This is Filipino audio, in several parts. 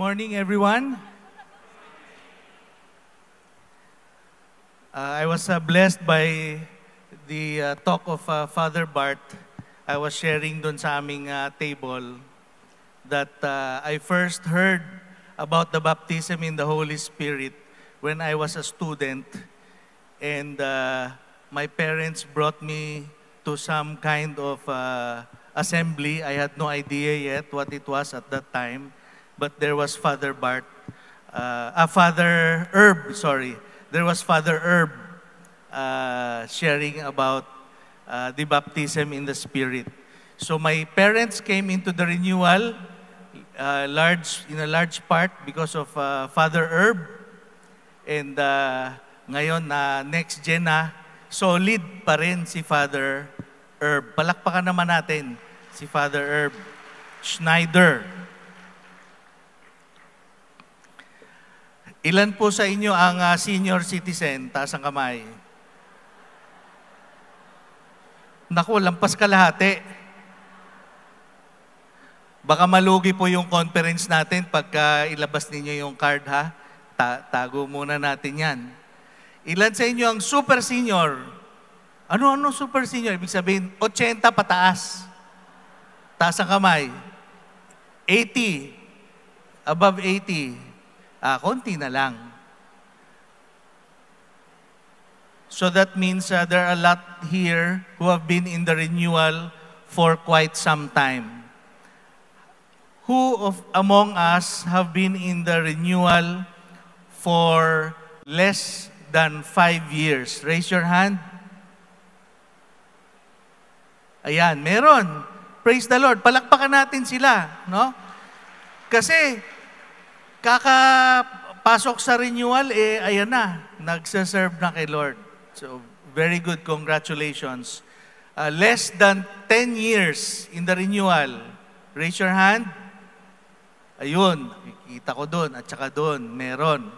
morning, everyone. I was blessed by the talk of Father Bart. I was sharing dun sa aming table that I first heard about the baptism in the Holy Spirit when I was a student. And my parents brought me to some kind of assembly. I had no idea yet what it was at that time. But there was Father Bart, Father Herb, sorry. There was Father Herb sharing about the baptism in the Spirit. So my parents came into the renewal in a large part because of Father Herb. And ngayon na next gen na, solid pa rin si Father Herb. Palakpakan naman natin si Father Herb Schneider. Ilan po sa inyo ang senior citizen? Taas ang kamay. Naku, lampas kalahati. Baka malugi po yung conference natin pagka ilabas ninyo yung card, ha? Tago muna natin yan. Ilan sa inyo ang super senior? Ano super senior? Ibig sabihin, 80 pataas. Taas ang kamay. 80. Above 80. Konti na lang. So that means there are a lot here who have been in the renewal for quite some time. Who among us have been in the renewal for less than 5 years? Raise your hand. Ayan, meron. Praise the Lord. Palakpakan natin sila, no? Kasi kakapasok sa renewal, ayan na, nagsaserve na kay Lord. So, very good, congratulations. Less than 10 years in the renewal. Raise your hand. Ayun, nakikita ko doon, at saka doon, meron.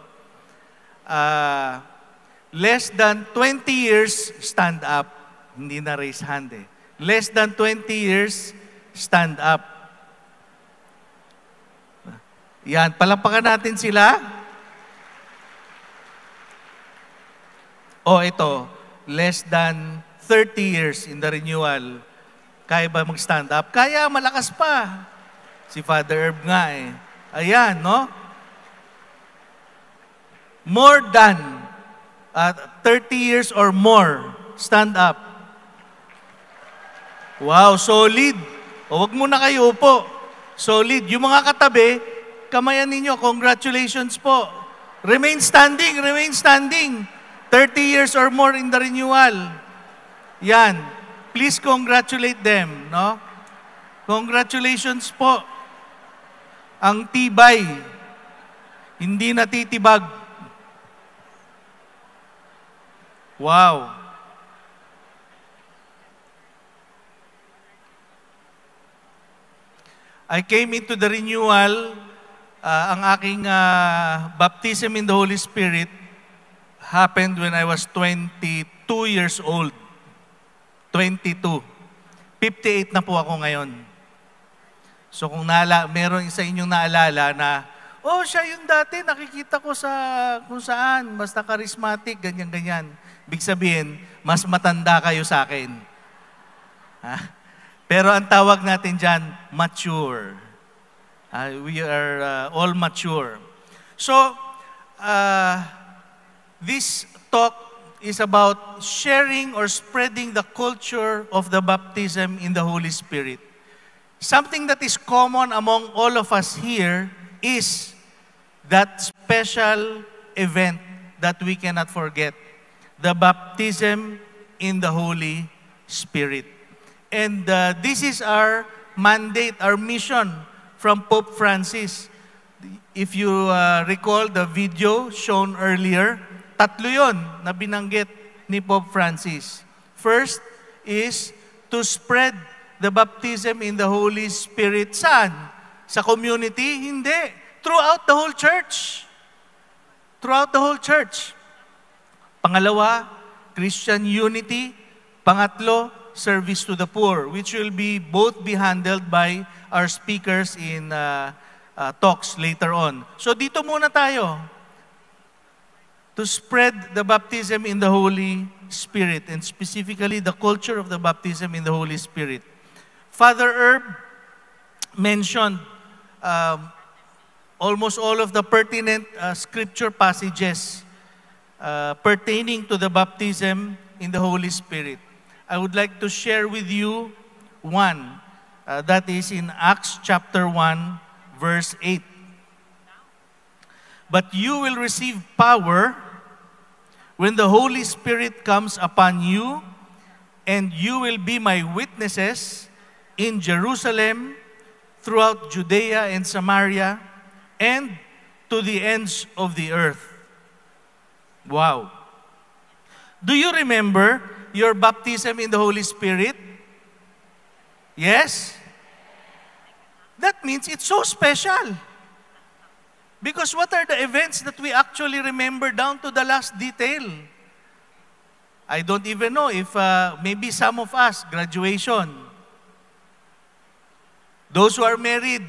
Less than 20 years, stand up. Hindi na raise hand eh. Less than 20 years, stand up. Yan, palapakan natin sila. Ito, less than 30 years in the renewal. Kaya ba mag-stand up? Kaya, malakas pa. Si Father Herb nga eh. Ayan, no? More than 30 years or more, stand up. Wow, solid. Huwag muna kayo upo. Solid. Yung mga katabi, kamayan ninyo, congratulations po. Remain standing, remain standing. 30 years or more in the renewal. Yan. Please congratulate them, no? Congratulations po. Ang tibay, hindi natitibag. Wow. I came into the renewal. Ang aking baptism in the Holy Spirit happened when I was 22 years old. 22. 58 na po ako ngayon. So kung meron sa inyong naalala na, siya yung dati, nakikita ko sa kung saan, basta charismatic, ganyan-ganyan. Big sabihin, mas matanda kayo sa akin. Pero ang tawag natin dyan, mature. We are all mature. So, this talk is about sharing or spreading the culture of the baptism in the Holy Spirit. Something that is common among all of us here is that special event that we cannot forget, the baptism in the Holy Spirit. And this is our mandate, our mission from Pope Francis. If you recall the video shown earlier, 3 yun na binanggit ni Pope Francis. First is to spread the baptism in the Holy Spirit. Saan? Sa community? Hindi. Throughout the whole church. Throughout the whole church. Pangalawa, Christian unity. Pangatlo, service to the poor, which will both be handled by our speakers in talks later on. So dito muna tayo. To spread the baptism in the Holy Spirit, and specifically the culture of the baptism in the Holy Spirit. Father Herb mentioned almost all of the pertinent scripture passages pertaining to the baptism in the Holy Spirit. I would like to share with you one that is in Acts chapter 1, verse 8. But you will receive power when the Holy Spirit comes upon you, and you will be my witnesses in Jerusalem, throughout Judea and Samaria, and to the ends of the earth. Wow. Do you remember your baptism in the Holy Spirit? Yes? That means it's so special. Because what are the events that we actually remember down to the last detail? I don't even know if maybe some of us, graduation. Those who are married,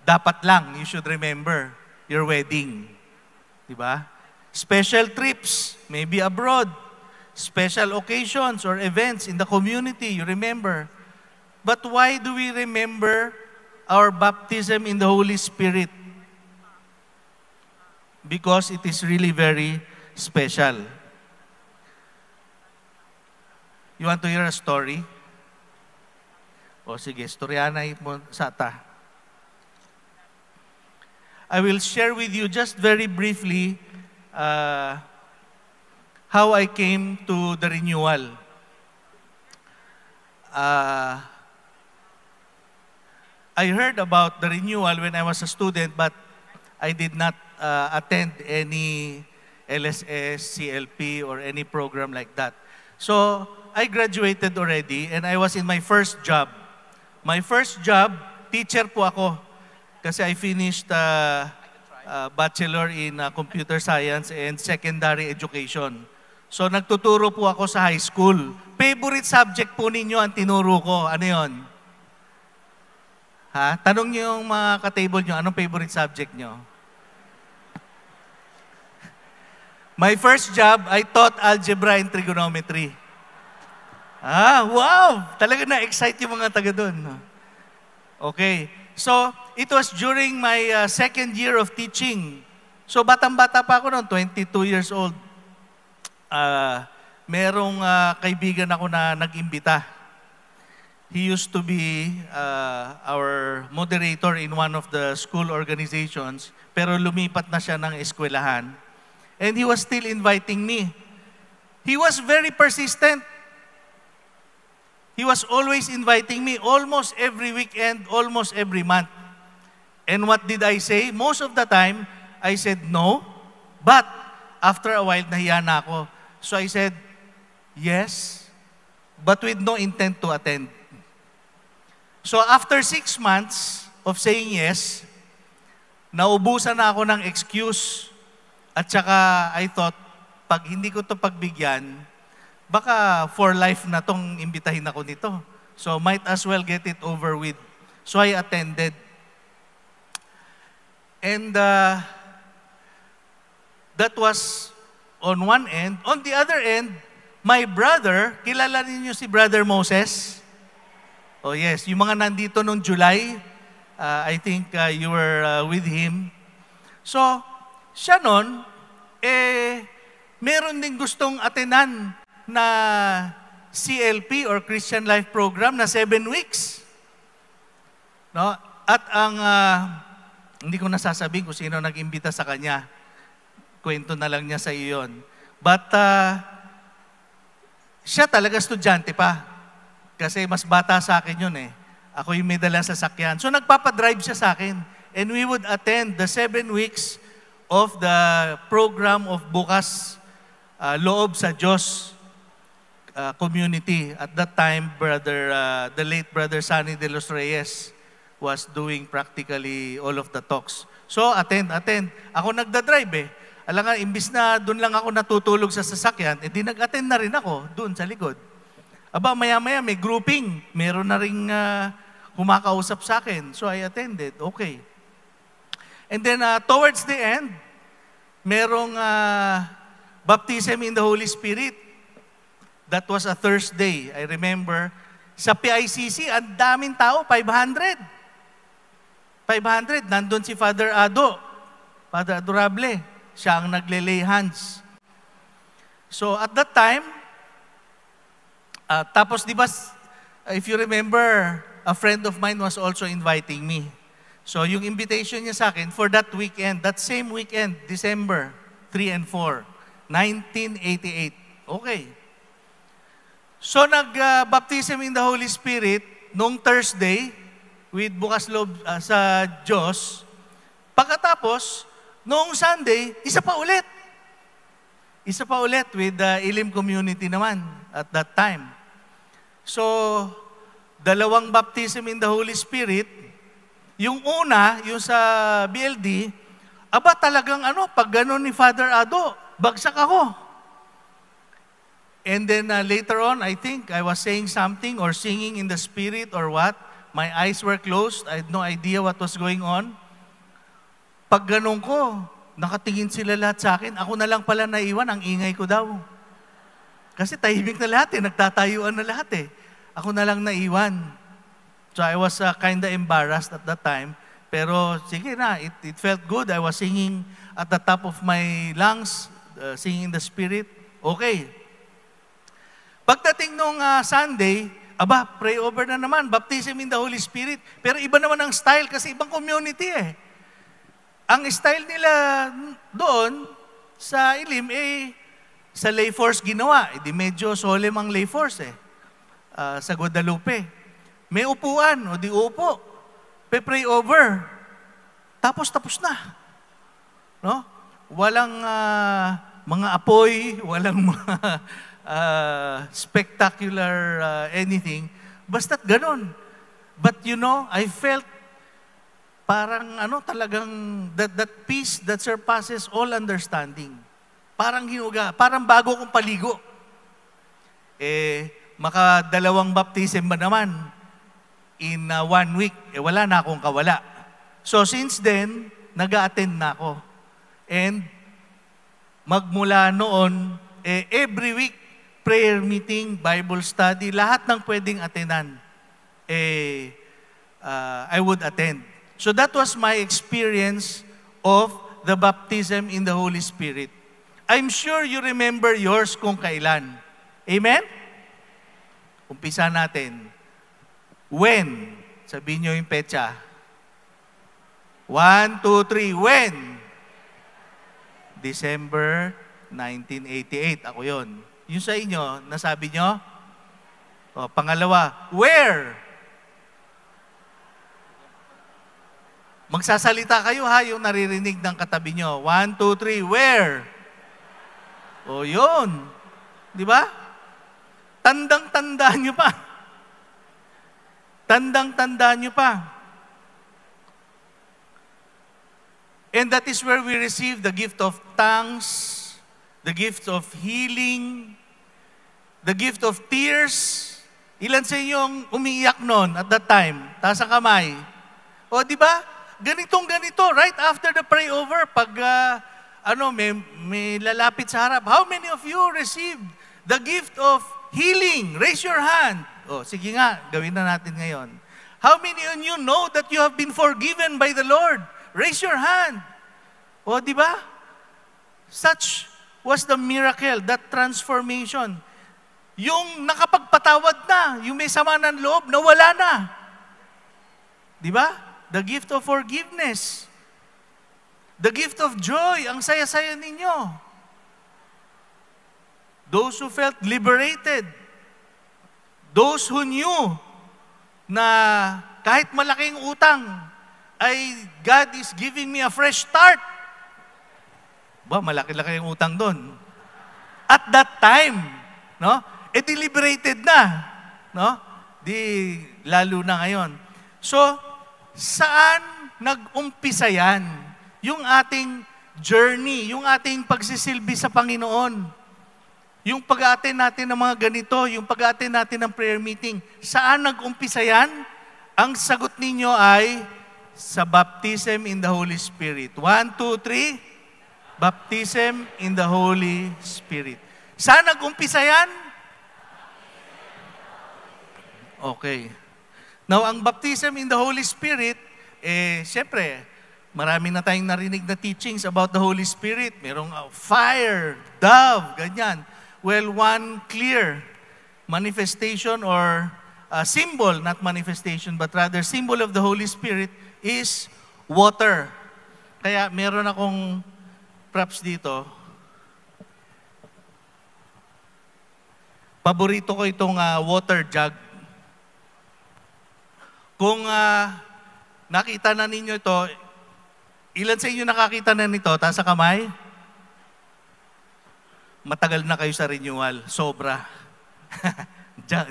dapat lang, you should remember your wedding. Diba? Special trips, maybe abroad. Special occasions or events in the community, you remember. But why do we remember our baptism in the Holy Spirit? Because it is really very special. You want to hear a story? O sige, storyanay mo sa ta. I will share with you just very briefly how I came to the renewal. I heard about the renewal when I was a student, but I did not attend any LSS, CLP, or any program like that. So, I graduated already and I was in my first job. My first job, teacher po ako. Kasi I finished bachelor in computer science and secondary education. So, nagtuturo po ako sa high school. Favorite subject po ninyo ang tinuro ko. Ano yon? Ha? Tanong niyo yung mga ka-table nyo, anong favorite subject nyo? My first job, I taught algebra and trigonometry. Ah, wow! Talaga na-excite yung mga taga doon. Okay. So, it was during my second year of teaching. So, batang-bata pa ako noon, 22 years old. Merong kaibigan ako na nag-imbita. He used to be our moderator in one of the school organizations, pero lumipat na siya ng eskwelahan. And he was still inviting me. He was very persistent. He was always inviting me almost every weekend, almost every month. And what did I say? Most of the time, I said no. But after a while, nahiya na ako. So I said, yes, but with no intent to attend. So after 6 months of saying yes, naubusan na ako ng excuse. At saka I thought, pag hindi ko to pagbigyan, baka for life na tong imbitahin ako nito. So might as well get it over with. So I attended. And that was on one end. On the other end, my brother, kilala niyo si Brother Moses? Oh yes, yung mga nandito nung July, I think you were with him. So, siya nun, meron din gustong atenan na CLP or Christian Life Program na 7 weeks. No? At ang, hindi ko nasasabihin kung sino nag-imbita sa kanya. Kwento na lang niya sa iyo yun. But, siya talaga estudyante pa. Kasi mas bata sa akin yun eh. Ako yung may dalang sasakyan. So, nagpapadrive siya sa akin. And we would attend the 7 weeks of the program of Bukas Loob sa Diyos community. At that time, the late Brother Sunny De Los Reyes was doing practically all of the talks. So, attend. Ako nagdadrive eh. Alam nga, imbis na doon lang ako natutulog sa sasakyan, edi nag-attend na rin ako doon sa likod. Aba, maya-maya may grouping. Meron na rin kumakausap sa akin. So, I attended. Okay. And then towards the end, merong baptism in the Holy Spirit. That was a Thursday, I remember. Sa PICC, ang daming tao, 500. 500, nandun si Father Ado, Father Adorable. Siya ang nagle-lay hands. So at that time, tapos di ba, if you remember, a friend of mine was also inviting me. So yung invitation niya sa akin for that weekend, that same weekend, December 3 and 4, 1988. Okay. So nag-baptism in the Holy Spirit nung Thursday with bukas loob sa Diyos. Pagkatapos, noong Sunday, isa pa ulit. Isa pa ulit with the Elim community naman at that time. So, dalawang baptism in the Holy Spirit. Yung una, yung sa BLD, aba talagang pag ganun ni Father Ado, bagsak ako. And then later on, I think I was saying something or singing in the Spirit or what. My eyes were closed. I had no idea what was going on. Pag ganun ko, nakatingin sila lahat sa akin. Ako na lang pala naiwan, ang ingay ko daw. Kasi tahimik na lahat nagtatayuan na lahat Ako na lang naiwan. So I was kinda embarrassed at that time. Pero sige na, it felt good. I was singing at the top of my lungs, singing in the Spirit. Okay. Pagdating nung Sunday, aba, pray over na naman, baptism in the Holy Spirit. Pero iba naman ang style kasi ibang community Ang style nila doon sa Elim, sa lay force ginawa. Di medyo solemn ang lay force sa Guadalupe. May upuan, o di upo. Pray over. Tapos na. No? Walang mga apoy, walang mga spectacular anything. Basta't ganun. But I felt parang talagang that peace that surpasses all understanding. Parang hinuga, parang bago kong paligo. Makadalawang baptism ba naman in 1 week, wala na akong kawala. So since then, nag-a-attend na ako. And magmula noon, every week, prayer meeting, Bible study, lahat ng pwedeng attendan, I would attend. So that was my experience of the baptism in the Holy Spirit. I'm sure you remember yours kung kailan. Amen? Umpisa natin. When? Sabihin nyo yung petsa. 1, 2, 3. When? December 1988. Ako yon. Yung sa inyo, nasabi nyo? Pangalawa, where? Magsasalita kayo yung naririnig ng katabi nyo. 1, 2, 3, where? Yun. Di ba? Tandang-tandaan nyo pa. Tandang-tandaan nyo pa. And that is where we receive the gift of tongues, the gift of healing, the gift of tears. Ilan sa inyong umiiyak noon at that time? Taas ang kamay. Di ba? Ganito, right after the pray over, pag may lalapit sa harap, how many of you received the gift of healing? Raise your hand. Sige nga, gawin na natin ngayon. How many of you know that you have been forgiven by the Lord? Raise your hand. Di ba? Such was the miracle, that transformation. Yung nakapagpatawad na, yung may sama ng loob, nawala na. Di ba? The gift of forgiveness. The gift of joy, ang saya-saya ninyo. Those who felt liberated. Those who knew na kahit malaking utang, ay God is giving me a fresh start. Malaki-laki yung utang doon. At that time, no? Deliberated na, no? Lalo na ngayon. So, saan nag-umpisa yan? Yung ating journey, yung ating pagsisilbi sa Panginoon. Yung pag-attend natin ng mga ganito, yung pag-attend natin ng prayer meeting, saan nag-umpisa yan? Ang sagot ninyo ay sa baptism in the Holy Spirit. 1, 2, 3. Baptism in the Holy Spirit. Saan nag-umpisa yan? Okay. Now, ang baptism in the Holy Spirit, siyempre, marami na tayong narinig na teachings about the Holy Spirit. Merong fire, dove, ganyan. Well, one clear manifestation or symbol, not manifestation, but rather symbol of the Holy Spirit is water. Kaya meron akong props dito. Paborito ko itong water jug. Kung nakita na ninyo ito, ilan sa inyo nakakita na nito? Taas sa kamay? Matagal na kayo sa renewal. Sobra.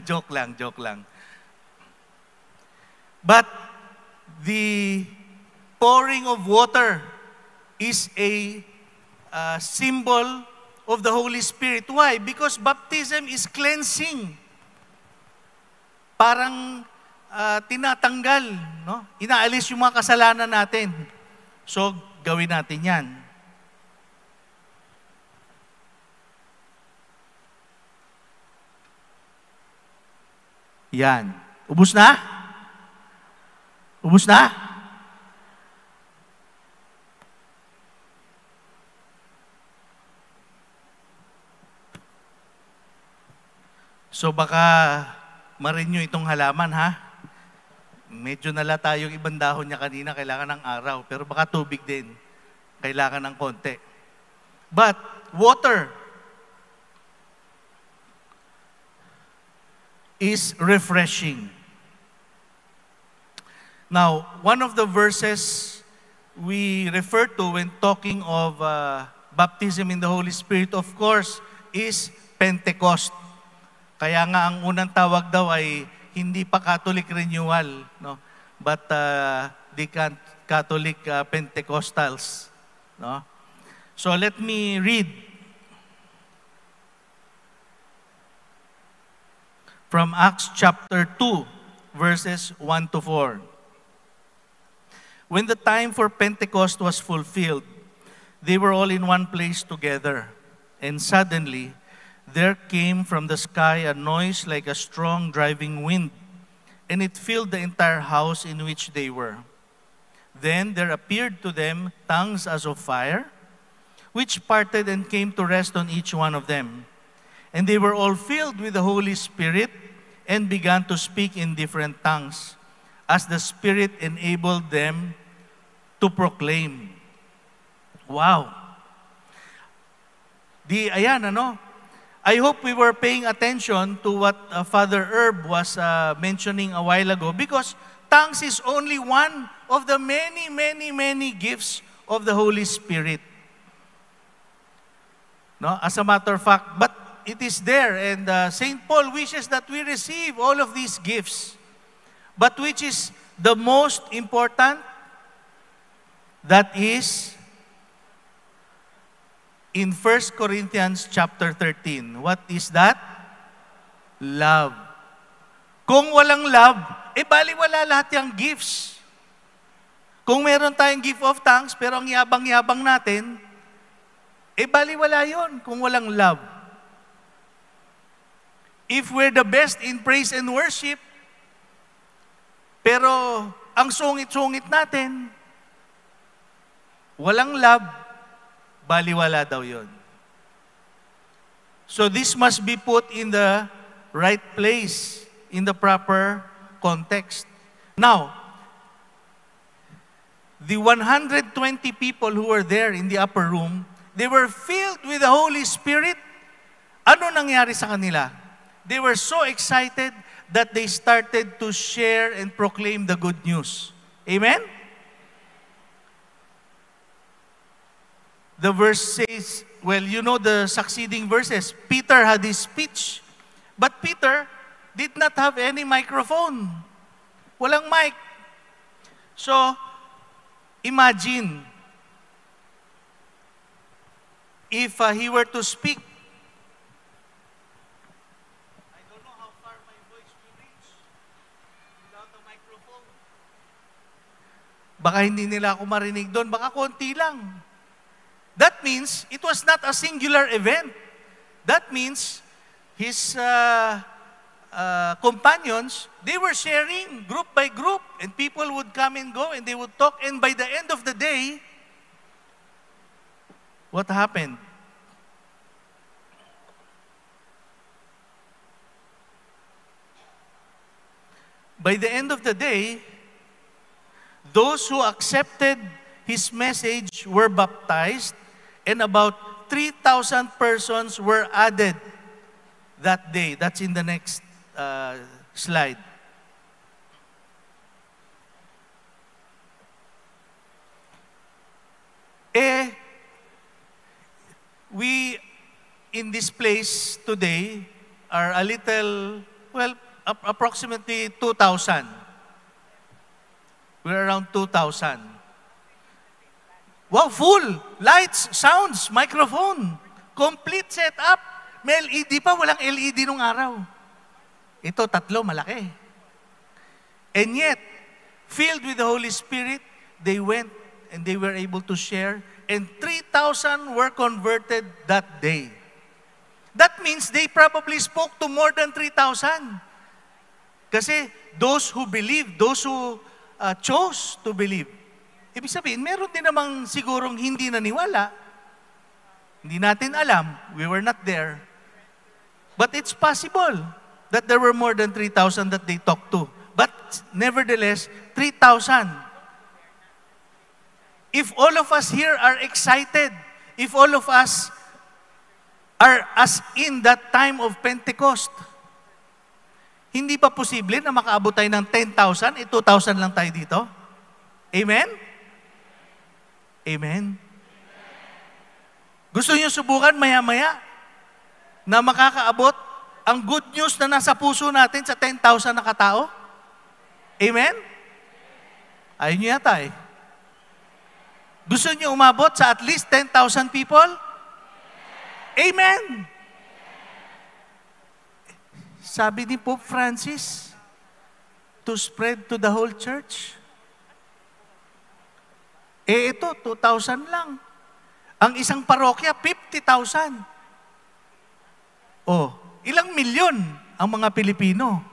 Joke lang, joke lang. But the pouring of water is a symbol of the Holy Spirit. Why? Because baptism is cleansing. Parang tinatanggal, no? Inaalis yung mga kasalanan natin. So, gawin natin yan. Yan. Ubus na? Ubus na? So, baka ma-renew itong halaman, ha? Medyo nalata yung ibang dahon niya kanina, kailangan ng araw. Pero baka tubig din, kailangan ng konti. But, water is refreshing. Now, one of the verses we refer to when talking of baptism in the Holy Spirit, of course, is Pentecost. Kaya nga ang unang tawag daw ay hindi pa Catholic renewal, no? But the Catholic Pentecostals, no? So let me read from Acts chapter 2, verses 1 to 4. When the time for Pentecost was fulfilled, they were all in one place together, and suddenly there came from the sky a noise like a strong driving wind, and it filled the entire house in which they were. Then there appeared to them tongues as of fire, which parted and came to rest on each one of them. And they were all filled with the Holy Spirit and began to speak in different tongues, as the Spirit enabled them to proclaim. Wow! Ayan, ano? I hope we were paying attention to what Father Herb was mentioning a while ago, because tongues is only one of the many, many, many gifts of the Holy Spirit. No? As a matter of fact, but it is there, and St. Paul wishes that we receive all of these gifts. But which is the most important? That is in 1 Corinthians chapter 13. What is that? Love. Kung walang love, baliwala lahat yung gifts. Kung meron tayong gift of tongues, pero ang yabang-yabang natin, baliwala yun kung walang love. If we're the best in praise and worship, pero ang sungit-sungit natin, walang love, baliwala daw yun. So this must be put in the right place, in the proper context. Now, the 120 people who were there in the upper room, they were filled with the Holy Spirit. Ano nangyari sa kanila? They were so excited that they started to share and proclaim the good news. Amen? The verse says, well, you know the succeeding verses. Peter had his speech, but Peter did not have any microphone. Walang mic. So, imagine if he were to speak. I don't know how far my voice will reach without a microphone. Baka hindi nila ako marinig doon, baka konti lang. That means, it was not a singular event. That means, his companions, they were sharing group by group, and people would come and go, and they would talk, and by the end of the day, what happened? By the end of the day, those who accepted his message were baptized, and about 3,000 persons were added that day. That's in the next slide. We in this place today are a little, well, approximately 2,000. We're around 2,000. Wow, full! Lights, sounds, microphone. Complete setup. May LED pa, walang LED nung araw. Ito, 3, malaki. And yet, filled with the Holy Spirit, they went and they were able to share, and 3,000 were converted that day. That means they probably spoke to more than 3,000. Kasi those who believe, those who chose to believe. Ibig sabihin, meron din namang sigurong hindi naniwala. Hindi natin alam. We were not there. But it's possible that there were more than 3,000 that they talked to. But nevertheless, 3,000. If all of us here are excited, if all of us are as in that time of Pentecost, hindi ba posible na makaabot tayo ng 10,000, 2,000 lang tayo dito? Amen? Amen? Gusto niyo subukan maya-maya na makakaabot ang good news na nasa puso natin sa 10,000 na katao? Amen? Ayaw niyo yata eh. Gusto niyo umabot sa at least 10,000 people? Amen! Sabi ni Pope Francis, to spread to the whole church. Ito, 2,000 lang. Ang isang parokya, 50,000. Ilang milyon ang mga Pilipino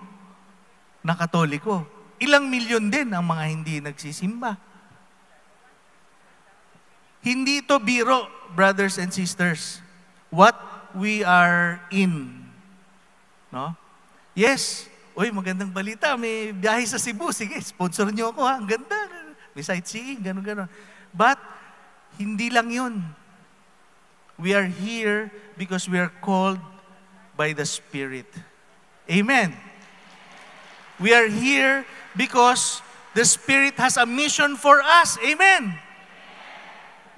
na Katoliko? Ilang milyon din ang mga hindi nagsisimba? Hindi ito biro, brothers and sisters. What we are in. No? Yes. Uy, magandang balita. May biyahe sa Cebu. Sige, sponsor niyo ako ha. Ang ganda. May sightseeing, gano'n. But, hindi lang yun. We are here because we are called by the Spirit. Amen. We are here because the Spirit has a mission for us. Amen.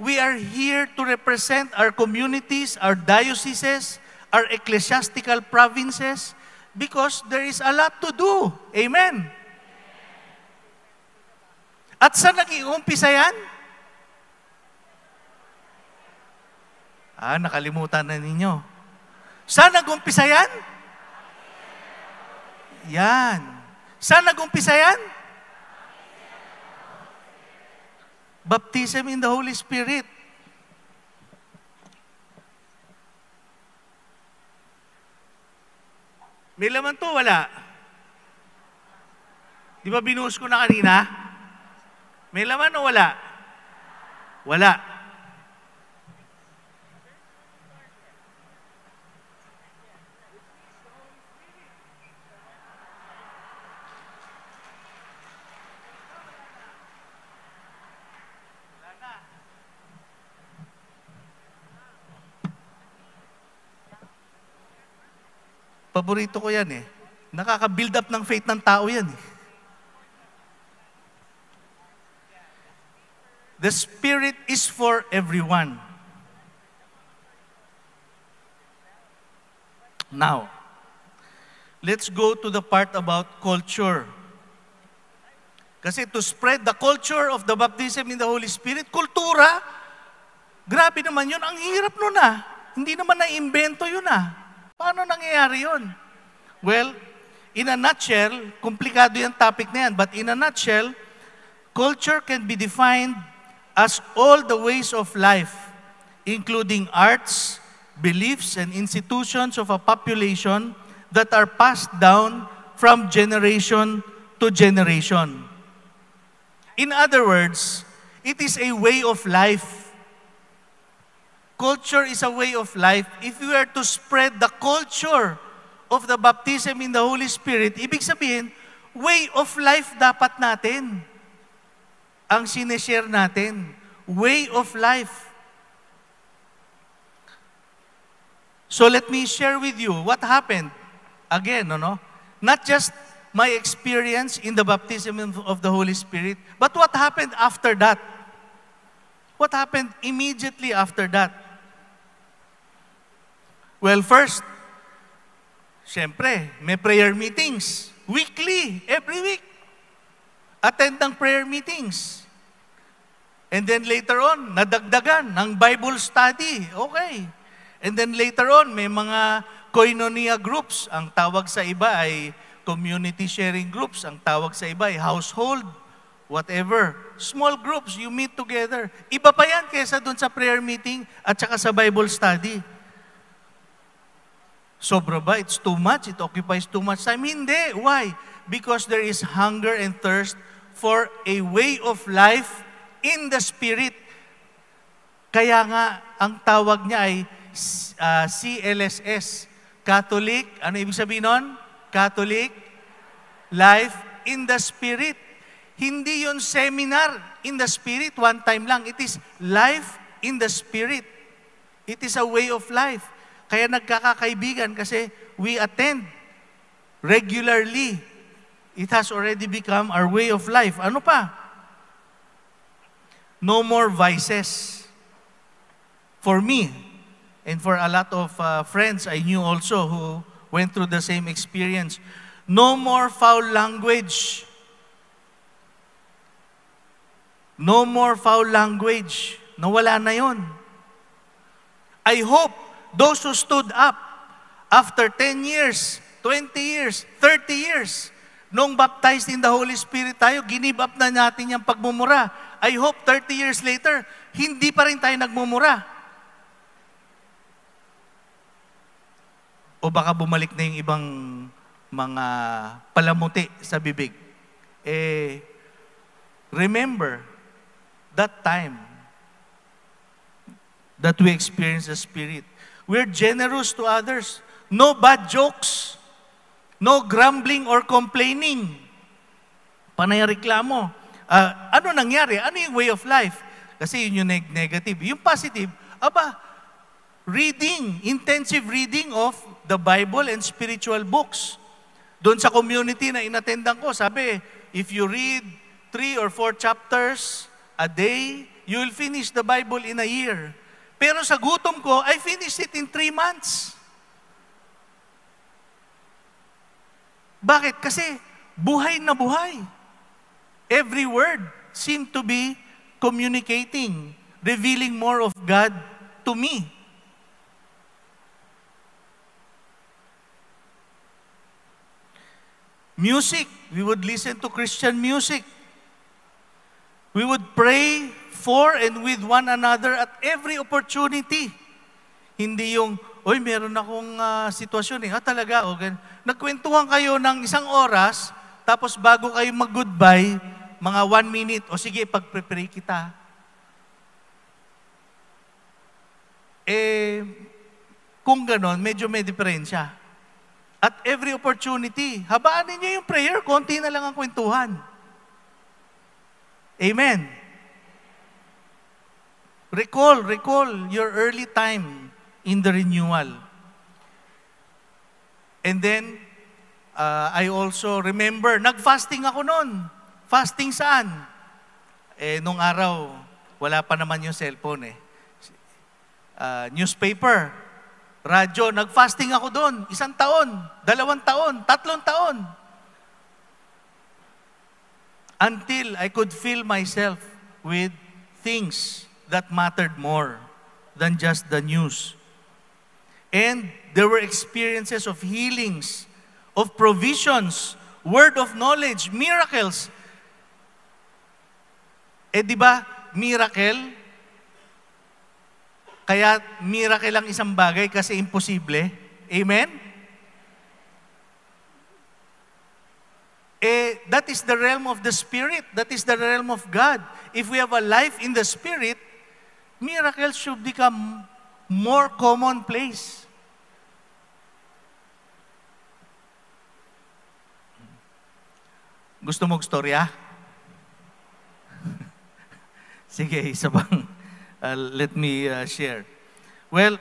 We are here to represent our communities, our dioceses, our ecclesiastical provinces, because there is a lot to do. Amen. At saan nag-iumpisa yan? Nakalimutan na ninyo. Saan nag-umpisa yan? Yan. Saan nag-umpisa yan? Baptism in the Holy Spirit. May laman to, wala? Di ba binuhos ko na kanina? May laman o wala? Wala. Paborito ko yan eh. Nakaka-build up ng faith ng tao yan eh. The Spirit is for everyone. Now, let's go to the part about culture. Kasi to spread the culture of the baptism in the Holy Spirit, kultura, grabe naman yun. Ang hirap nun ah. Hindi naman na-invento yun ah. Paano nangyayari yun? Well, in a nutshell, komplikado yung topic na yan, but in a nutshell, Culture can be defined as all the ways of life, including arts, beliefs, and institutions of a population that are passed down from generation to generation. In other words, it is a way of life. Culture is a way of life. If we are to spread the culture of the baptism in the Holy Spirit, ibig sabihin, way of life dapat natin. Ang sineshare natin. Way of life. So let me share with you what happened. Again, not just my experience in the baptism of the Holy Spirit, but what happened after that? What happened immediately after that? Well, first, syempre, may prayer meetings. Weekly, every week. Attend ng prayer meetings. And then later on, nadagdagan ng Bible study. Okay. And then later on, may mga koinonia groups. Ang tawag sa iba ay community sharing groups. Ang tawag sa iba ay household, whatever. Small groups, you meet together. Iba pa yan kaysa dun sa prayer meeting at saka sa Bible study. Sobra ba? It's too much? It occupies too much time? Hindi. Why? Because there is hunger and thirst for a way of life in the Spirit. Kaya nga, ang tawag niya ay CLSS. Catholic, ano ibig sabihin nun? Catholic Life in the Spirit. Hindi yun seminar in the Spirit, one time lang. It is life in the Spirit. It is a way of life. Kaya nagkakakaibigan kasi we attend regularly. It has already become our way of life. Ano pa? No more vices. For me, and for a lot of friends I knew also who went through the same experience, no more foul language. No more foul language. Nawala na yon. I hope those who stood up after 10 years, 20 years, 30 years, nung baptized in the Holy Spirit tayo, ginib up na natin yung pagmumura. I hope 30 years later, hindi pa rin tayo nagmumura. O baka bumalik na yung ibang mga palamuti sa bibig. Remember that time that we experience the Spirit. We're generous to others. No bad jokes. No grumbling or complaining. Panay reklamo. Ano nangyari? Ano yung way of life? Kasi yun yung negative. Yung positive, reading, intensive reading of the Bible and spiritual books. Doon sa community na inattendan ko, sabi, if you read 3 or 4 chapters a day, you will finish the Bible in a year. Pero sa gutom ko, I finished it in 3 months. Bakit? Kasi buhay na buhay. Every word seemed to be communicating, revealing more of God to me. Music, we would listen to Christian music. We would pray for and with one another at every opportunity. Hindi yung, meron akong sitwasyon talaga. Okay. Nagkwentuhan kayo ng 1 oras, tapos bago kayo mag-goodbye, mga 1 minute, sige, pag-prepare kita. Kung ganon, medyo may diferensya. At every opportunity, habaan ninyo yung prayer, konti na lang ang kwentuhan. Amen. Recall your early time in the renewal. And then, I also remember, nag-fasting ako noon. Fasting saan? Nung araw, wala pa naman yung cellphone newspaper, radyo, nag-fasting ako doon. 1 taon, 2 taon, 3 taon. Until I could fill myself with things that mattered more than just the news. And there were experiences of healings, of provisions, word of knowledge, miracles. Di ba, miracle? Kaya miracle ang isang bagay kasi imposible. Amen? That is the realm of the Spirit. That is the realm of God. If we have a life in the Spirit, miracles should become more commonplace. Gusto mong storya? Sige, isa bang let me share. Well,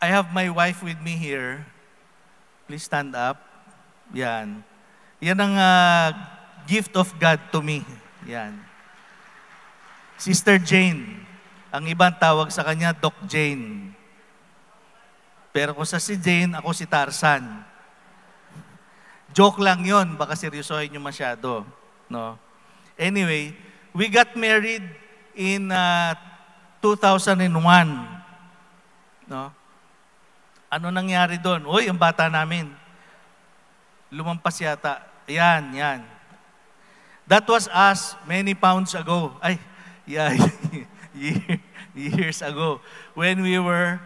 I have my wife with me here. Please stand up. Yan. Yan ang gift of God to me. Yan. Sister Jane. Ang ibang tawag sa kanya, Doc Jane. Pero kung sa si Jane, ako si Tarzan. Joke lang yon, baka seryosohin nyo masyado. No? Anyway, we got married in 2001. No? Ano nangyari doon? Uy, ang bata namin. Lumampas yata. Yan. That was us many pounds ago. Ay, yeah, years ago. When we were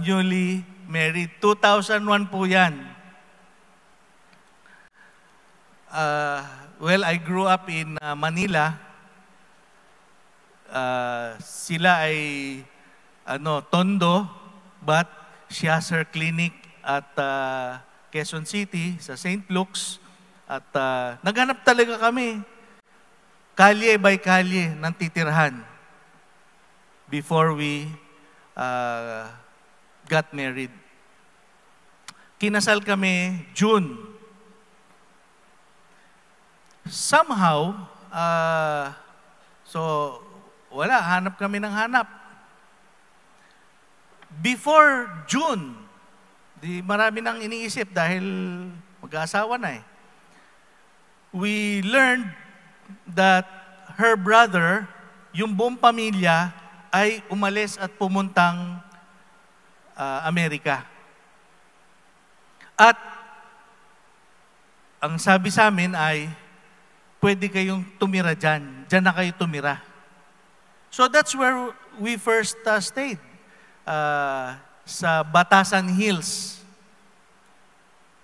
newly married. 2001 po yan. Well, I grew up in Manila. Sila ay Tondo, but she has her clinic at Quezon City, sa St. Luke's. At naghanap talaga kami, kalye by kalye ng titirhan before we got married. Kinasal kami June. Somehow, wala, hanap kami ng hanap. Before June, marami nang iniisip dahil mag-aasawa na eh. We learned that her brother, yung buong pamilya, ay umalis at pumuntang Amerika. At ang sabi sa amin ay, pwede kayong tumira dyan. Dyan na kayo tumira. So that's where we first stayed. Sa Batasan Hills.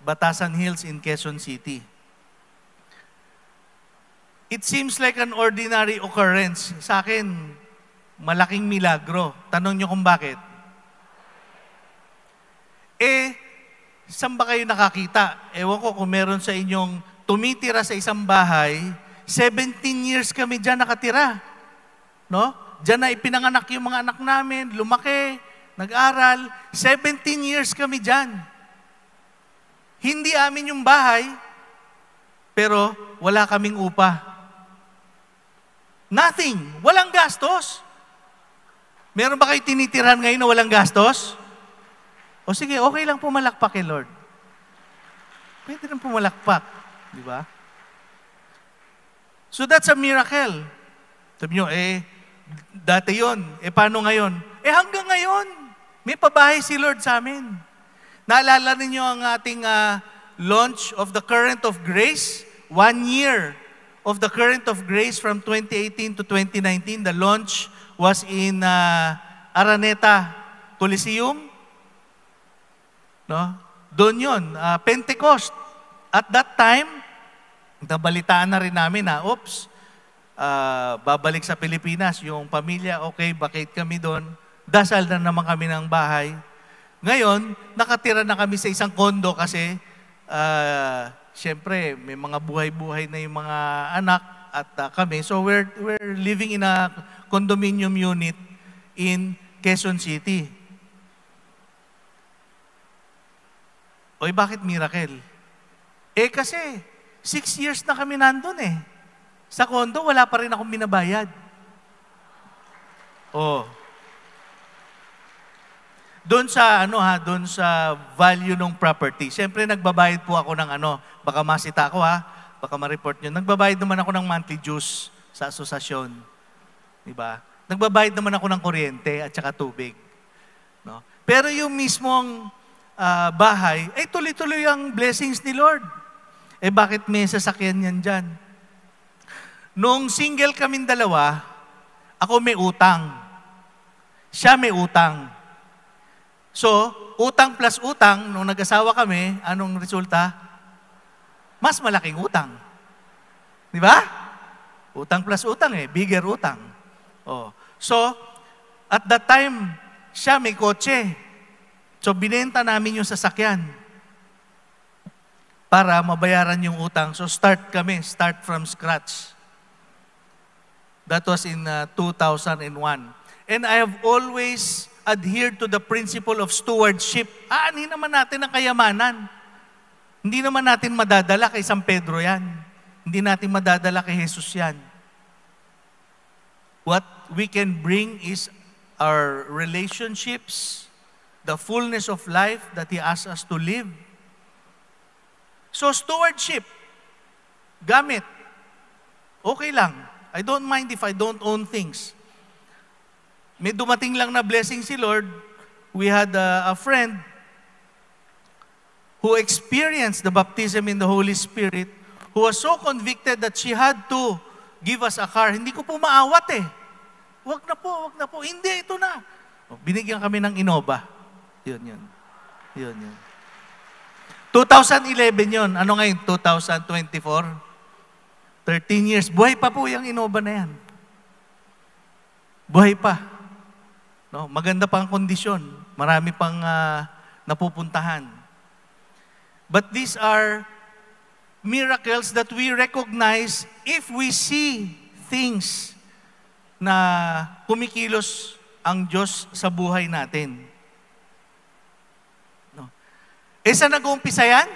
Batasan Hills in Quezon City. It seems like an ordinary occurrence. Sa akin, malaking milagro. Tanong nyo kung bakit. Saan ba kayo nakakita? Ewan ko kung meron sa inyong tumitira sa isang bahay, 17 years kami dyan nakatira. No? Diyan na ipinanganak yung mga anak namin, lumaki, nag-aral. 17 years kami dyan. Hindi amin yung bahay, pero wala kaming upa. Nothing. Walang gastos. Meron ba kayo tinitirahan ngayon na walang gastos? O sige, okay lang pumalakpak kay Lord. Pwede rin pumalakpak. Di ba? So that's a miracle. Sabi nyo, dati yun. Paano ngayon? Hanggang ngayon, may pabahay si Lord sa amin. Naalala ninyo ang ating launch of the Current of Grace? 1 year of the Current of Grace from 2018 to 2019. The launch was in Araneta Coliseum. No? Doon yun, Pentecost. At that time, nabalitaan na rin namin na, babalik sa Pilipinas, yung pamilya, okay, bakit kami doon? Dasal na naman kami ng bahay. Ngayon, nakatira na kami sa isang kondo kasi, syempre, may mga buhay-buhay na yung mga anak at kami. So we're living in a condominium unit in Quezon City. Bakit miracle? Kasi 6 years na kami nandun eh. Sa kondo, wala pa rin akong binabayad. Doon sa doon sa value ng property. Siyempre nagbabayad po ako ng baka masita ako baka ma-report niyo. Nagbabayad naman ako ng monthly dues sa asosasyon. Di ba? Nagbabayad naman ako ng kuryente at saka tubig. No? Pero yung mismong bahay, tuloy-tuloy ang blessings ni Lord. Bakit may sasakyan yan dyan? Nung single kaming dalawa, ako may utang. Siya may utang. So, utang plus utang, nung nag-asawa kami, anong resulta? Mas malaking utang. Di ba? Utang plus utang bigger utang. Oh. So, at that time, siya may kotse. So, binenta namin yung sasakyan para mabayaran yung utang. So, start from scratch. That was in 2001. And I have always adhered to the principle of stewardship. Aanin naman natin ang kayamanan. Hindi naman natin madadala kay San Pedro yan. Hindi natin madadala kay Jesus yan. What we can bring is our relationships, the fullness of life that He asks us to live. So stewardship, gamit, okay lang. I don't mind if I don't own things. May dumating lang na blessing si Lord. We had a friend who experienced the baptism in the Holy Spirit, who was so convicted that she had to give us a car. Hindi ko po maawat Wag na po. Hindi, ito na. Binigyan kami ng Innova. Yun. 2011 yun. Ano ngayon? 2024? 13 years. Buhay pa po yung Innova na yan. Buhay pa. No? Maganda pa ang kondisyon. Marami pang napupuntahan. But these are miracles that we recognize if we see things na kumikilos ang Diyos sa buhay natin. No? Saan nag-uumpisa yan?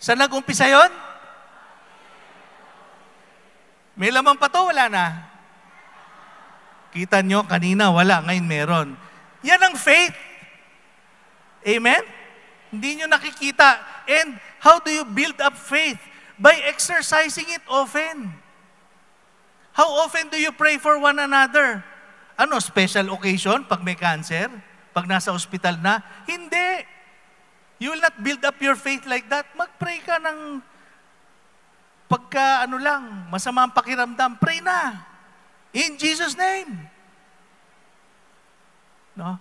Saan nag-umpisa yun? May laman pa to, wala na. Kita nyo, kanina wala, ngayon meron. Yan ang faith. Amen? Hindi nyo nakikita. And how do you build up faith? By exercising it often. How often do you pray for one another? Ano, special occasion? Pag may cancer? Pag nasa ospital na? Hindi. You will not build up your faith like that. Mag-pray ka ng pagka masama ang pakiramdam. Pray na. In Jesus' name. No?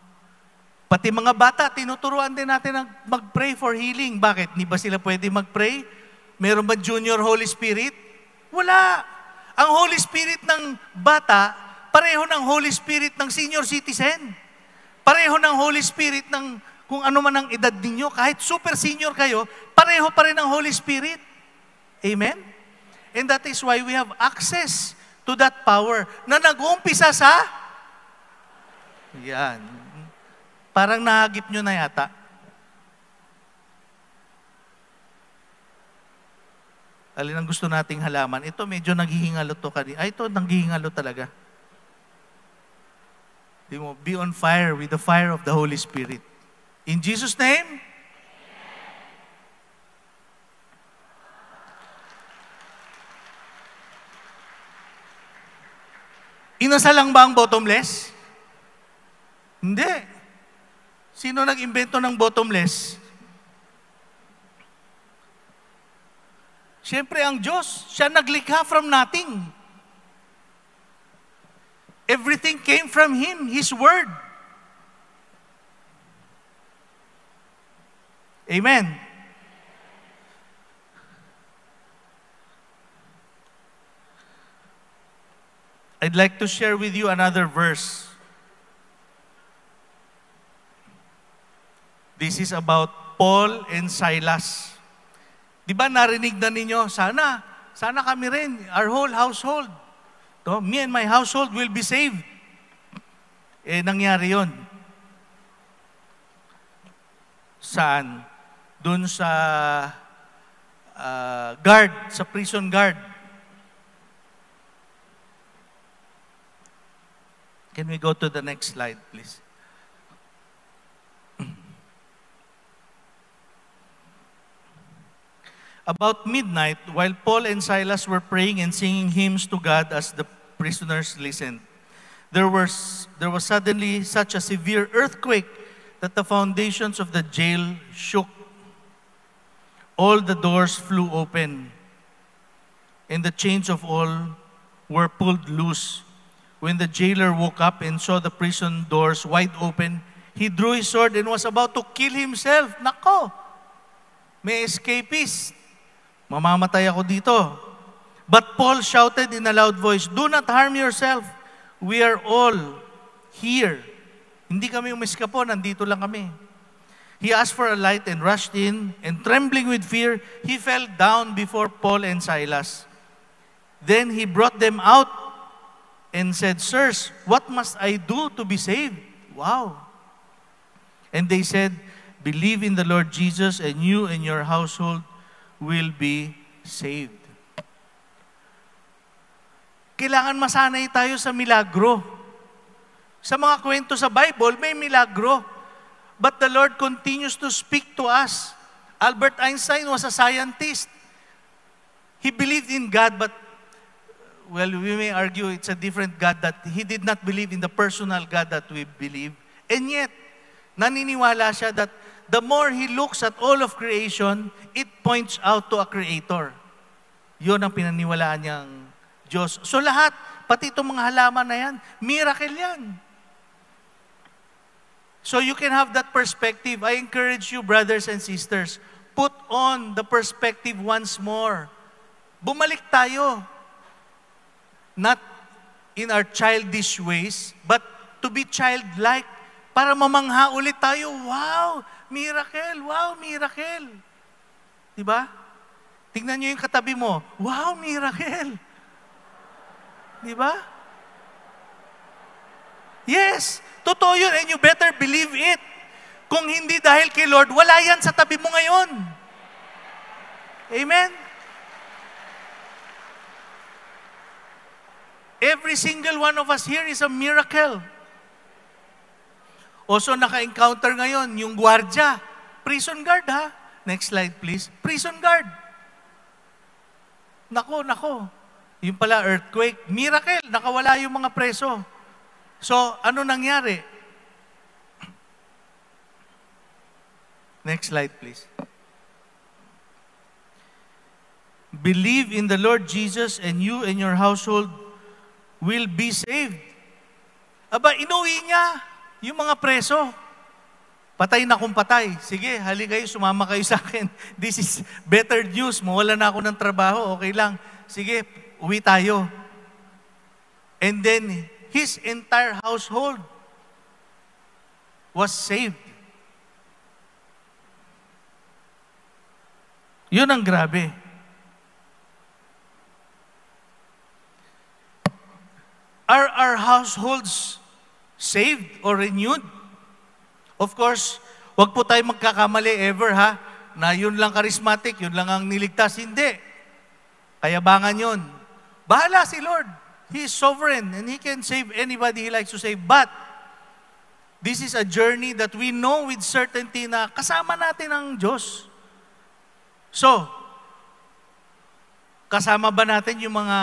Pati mga bata, tinuturuan din natin mag-pray for healing. Bakit? Hindi ba sila pwede mag-pray? Meron ba Junior Holy Spirit? Wala. Ang Holy Spirit ng bata, pareho ng Holy Spirit ng senior citizen. Pareho ng Holy Spirit ng kung ano man ang edad ninyo, kahit super senior kayo, pareho pa rin ang Holy Spirit. Amen? And that is why we have access to that power na nag-uumpisa sa yan. Parang nahagip nyo na yata. Alin ang gusto nating halaman? Ito medyo naghihingalo to kanina. Ito naghihingalo talaga. Be on fire with the fire of the Holy Spirit. In Jesus' name, inasal lang ba ang bottomless? Hindi. Sino nag-imbento ng bottomless? Siyempre ang Diyos. Siya naglikha from nothing. Everything came from Him, His Word. Amen. I'd like to share with you another verse. This is about Paul and Silas. Di ba narinig na ninyo? Sana kami rin, our whole household. Me and my household will be saved. Nangyari yon. Saan? Doon sa guard, sa prison guard. Can we go to the next slide, please? About midnight, while Paul and Silas were praying and singing hymns to God as the prisoners listened, there was suddenly such a severe earthquake that the foundations of the jail shook. all the doors flew open, and the chains of all were pulled loose. When the jailer woke up and saw the prison doors wide open, he drew his sword and was about to kill himself. Nako! May escapist. Mamamatay ako dito. But Paul shouted in a loud voice, "Do not harm yourself. We are all here." Hindi kami umiskapo, nandito lang kami. He asked for a light and rushed in, and trembling with fear, he fell down before Paul and Silas. Then he brought them out and said, "Sirs, what must I do to be saved?" Wow. And they said, "Believe in the Lord Jesus, and you and your household will be saved." Kailangan masanay tayo sa milagro. Sa mga kwento sa Bible, may milagro. But the Lord continues to speak to us. Albert Einstein was a scientist. He believed in God, but, well, we may argue it's a different God, that he did not believe in the personal God that we believe. And yet, naniniwala siya that the more he looks at all of creation, it points out to a creator. Yun ang pinaniwalaan niyang Diyos. So lahat, pati itong mga halaman na yan, miracle yan. So you can have that perspective. I encourage you, brothers and sisters, put on the perspective once more. Bumalik tayo. Not in our childish ways, but to be childlike. Para mamangha ulit tayo. Wow, miracle. Wow, miracle. Diba? Tingnan nyo yung katabi mo. Wow, miracle. Diba? Yes, totoo yun, and you better believe it. Kung hindi dahil kay Lord, wala yan sa tabi mo ngayon. Amen? Every single one of us here is a miracle. Also, naka-encounter ngayon, yung gwardiya. Prison guard, ha? Next slide, please. Prison guard. Nako. Yung pala, earthquake. Miracle, nakawala yung mga preso. So, ano nangyari? Next slide, please. Believe in the Lord Jesus, and you and your household will be saved. Aba, inuwi niya yung mga preso. Patay na kung patay. Sige, hali kayo, sumama kayo sa akin. This is better news. Mawala na ako ng trabaho. Okay lang. Sige, uwi tayo. And then, his entire household was saved. Yun ang grabe. Are our households saved or renewed? Of course, wag po tayo magkakamali ever, ha? Na yun lang charismatic, yun lang ang niligtas. Hindi. Kayabangan yun. Bahala si Lord. He is sovereign and He can save anybody He likes to save. But, this is a journey that we know with certainty na kasama natin ang Diyos. So, kasama ba natin yung mga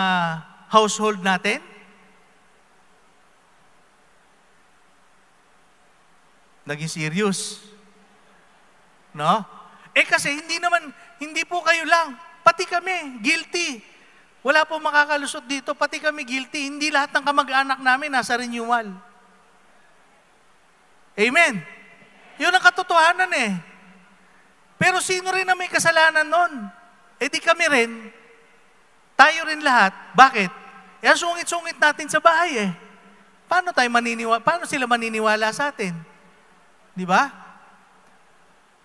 household natin? Naging serious. No? Kasi hindi po kayo lang. Pati kami, guilty. Wala po makakalusot dito, pati kami guilty. Hindi lahat ng kamag-anak namin nasa renewal. Amen? Yun ang katotohanan eh. Pero sino rin na may kasalanan nun? Di kami rin. Tayo rin lahat. Bakit? Ang sungit-sungit natin sa bahay eh. Paano sila maniniwala sa atin? Di ba?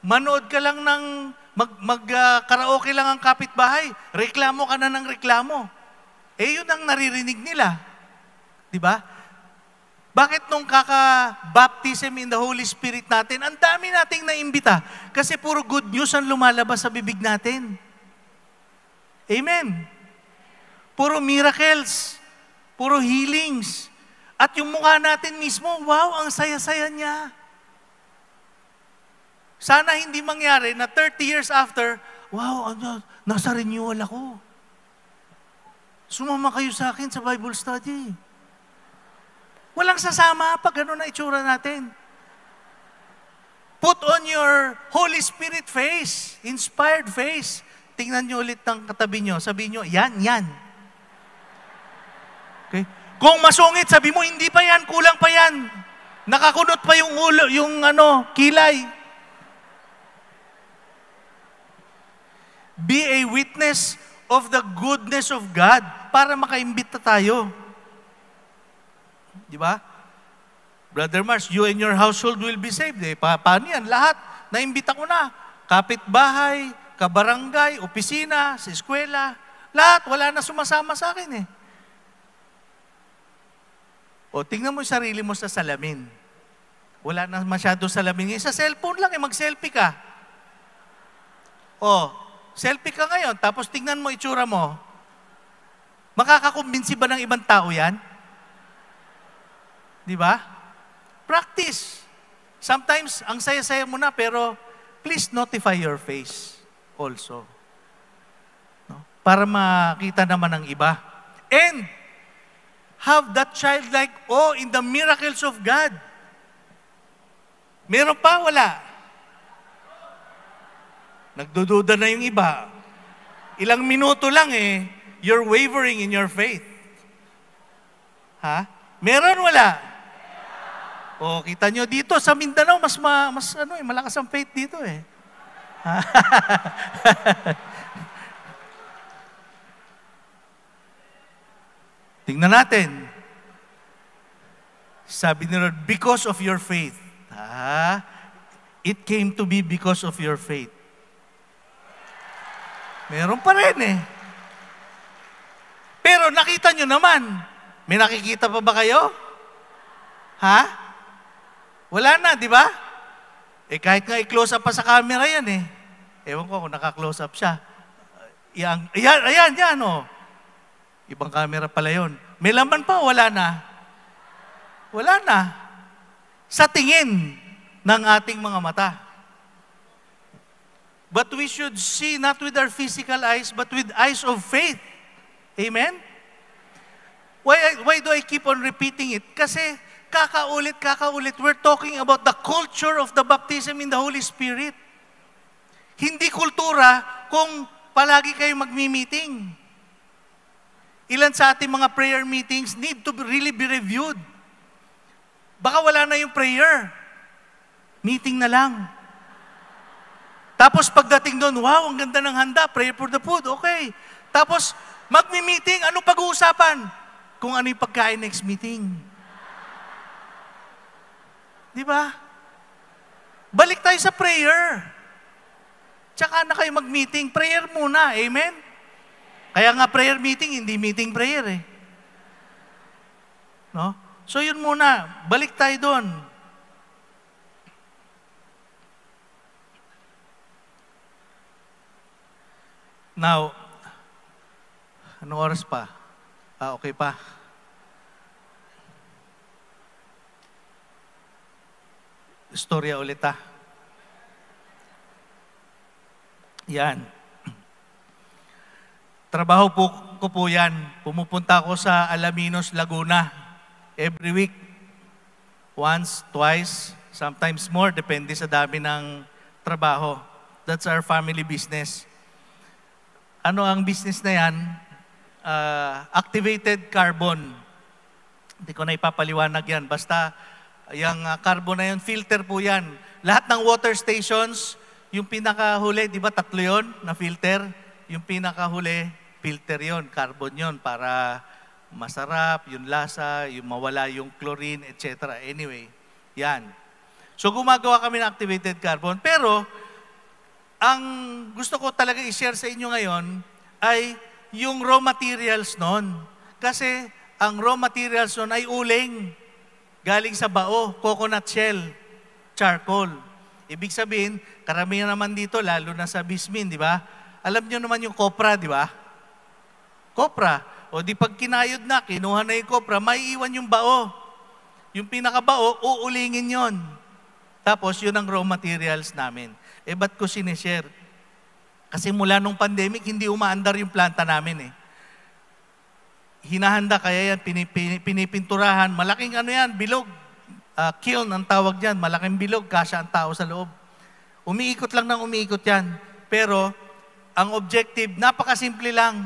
Manood ka lang ng karaoke lang ang kapitbahay, reklamo ka na ng reklamo. Yun ang naririnig nila. Di ba? Bakit nung kaka-baptism in the Holy Spirit natin, ang dami nating naimbita? Kasi puro good news ang lumalabas sa bibig natin. Amen? Puro miracles, puro healings. At yung mukha natin mismo, wow, ang saya-saya niya. Sana hindi mangyari na 30 years after, wow, nasa renewal ako. Sumama kayo sa akin sa Bible study. Walang sasama pag gano'n na itsura natin. Put on your Holy Spirit face, inspired face. Tingnan nyo ulit ng katabi nyo. Sabi nyo, yan, yan. Okay? Kung masungit, sabi mo, hindi pa yan, kulang pa yan. Nakakunot pa yung ulo, yung kilay. Be a witness of the goodness of God para makaimbita tayo. Di ba? Brother Mars, you and your household will be saved. Paano yan? Lahat, naimbita ko na. Kapitbahay, kabarangay, opisina, sa eskwela, lahat, wala na sumasama sa akin O, tingnan mo yung sarili mo sa salamin. Wala na masyado salamin. Sa cellphone lang, mag-selfie ka. O, selfie ka ngayon, tapos tingnan mo itsura mo. Makakakumbinsi ba ng ibang tao yan? Di ba? Practice. Sometimes, ang saya-saya mo na, pero please notify your face also. No? Para makita naman ng iba. And, have that childlike awe in the miracles of God. Meron pa? Wala. Nagdududa na yung iba. Ilang minuto lang you're wavering in your faith. Ha? Meron? Wala? O, kita nyo dito sa Mindanao, mas malakas ang faith dito Tingnan natin. Sabi ni Lord, because of your faith. It came to be because of your faith. Meron pa rin Pero nakita nyo naman. May nakikita pa ba kayo? Ha? Wala na, di ba? Kahit nga i-close up pa sa camera yan Ewan ko kung naka-close up siya. Ayan, Ibang camera pala yun. May laman pa, wala na? Wala na. Sa tingin ng ating mga mata. But we should see not with our physical eyes, but with eyes of faith. Amen? Why do I keep on repeating it? Kasi kakaulit, we're talking about the culture of the baptism in the Holy Spirit. Hindi kultura kung palagi kayo magmi-meeting. Ilan sa ating mga prayer meetings need to really be reviewed. Baka wala na yung prayer. Meeting na lang. Tapos pagdating doon, wow, ang ganda ng handa, prayer for the food, okay. Tapos magmi-meeting, ano pag-uusapan? Kung ano yung pagkain next meeting. Di ba? Balik tayo sa prayer. Tsaka na kayo mag-meeting. Prayer muna. Amen? Kaya nga prayer meeting, hindi meeting prayer No? So yun muna. Balik tayo doon. Now, anong oras pa? Okay pa. Istorya ulit Yan. Trabaho ko po yan. Pumupunta ako sa Alaminos, Laguna. Every week. Once, twice, sometimes more. Depende sa dami ng trabaho. That's our family business. Ano ang business na yan? Activated carbon. Hindi ko na ipapaliwanag yan. Basta, yung carbon na yun, filter po yan. Lahat ng water stations, yung pinakahuli, di ba 3 yun na filter? Yung pinakahuli, filter yun, carbon yun, para masarap, yung lasa, yung mawala yung chlorine, etc. Anyway, yan. So gumagawa kami ng activated carbon. Pero, ang gusto ko talaga i-share sa inyo ngayon ay yung raw materials nun. Kasi ang raw materials nun ay uling. Galing sa bao, coconut shell, charcoal. Ibig sabihin, karamihan naman dito, lalo na sa Bismin, di ba? Alam nyo naman yung kopra, di ba? Kopra. O di pag kinayod na, kinuha na yung kopra, maiiwan yung bao. Yung pinakabao, uulingin yon. Tapos, yun ang raw materials namin. Ba't ko sinishare? Kasi mula nung pandemic, hindi umaandar yung planta namin Hinahanda, kaya yan, pinipinturahan. Malaking bilog. kiln ang tawag dyan, malaking bilog, kasya ang tao sa loob. Umiikot lang ng umiikot yan. Pero, ang objective, napakasimple lang.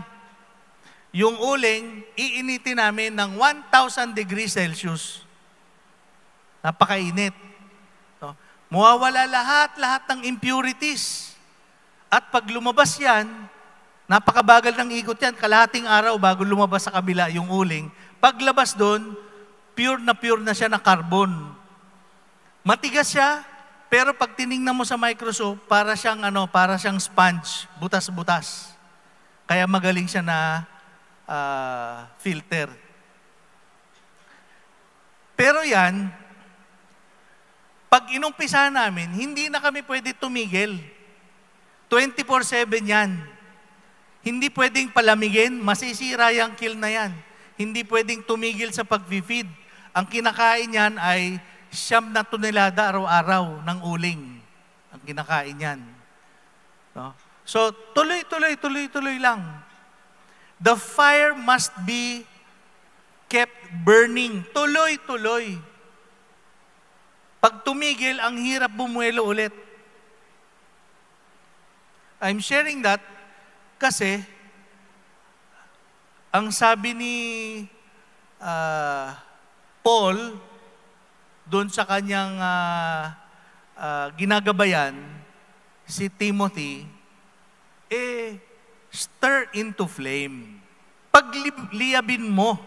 Yung uling, iinitin namin ng 1,000 degrees Celsius. Napakainit. No? Mawawala lahat ng impurities. At pag lumabas yan, napakabagal ng ikot yan, kalahating araw bago lumabas sa kabila yung uling. Paglabas doon, pure na siya na carbon. Matigas siya, pero pag tiningnan mo sa microscope, para siyang sponge, butas-butas. Kaya magaling siya na filter. Pero yan, pag inumpisa namin, hindi na kami pwede tumigil. 24/7 yan. Hindi pwedeng palamigin, masisira yung kiln na yan. Hindi pwedeng tumigil sa pag-feed. Ang kinakain yan ay 9 na tonelada araw-araw ng uling. Ang kinakain yan. No? So, tuloy lang. The fire must be kept burning. Tuloy. Pag tumigil, ang hirap bumuelo ulit. I'm sharing that kasi ang sabi ni Paul doon sa kanyang ginagabayan, si Timothy, stir into flame. Pagliyabin mo.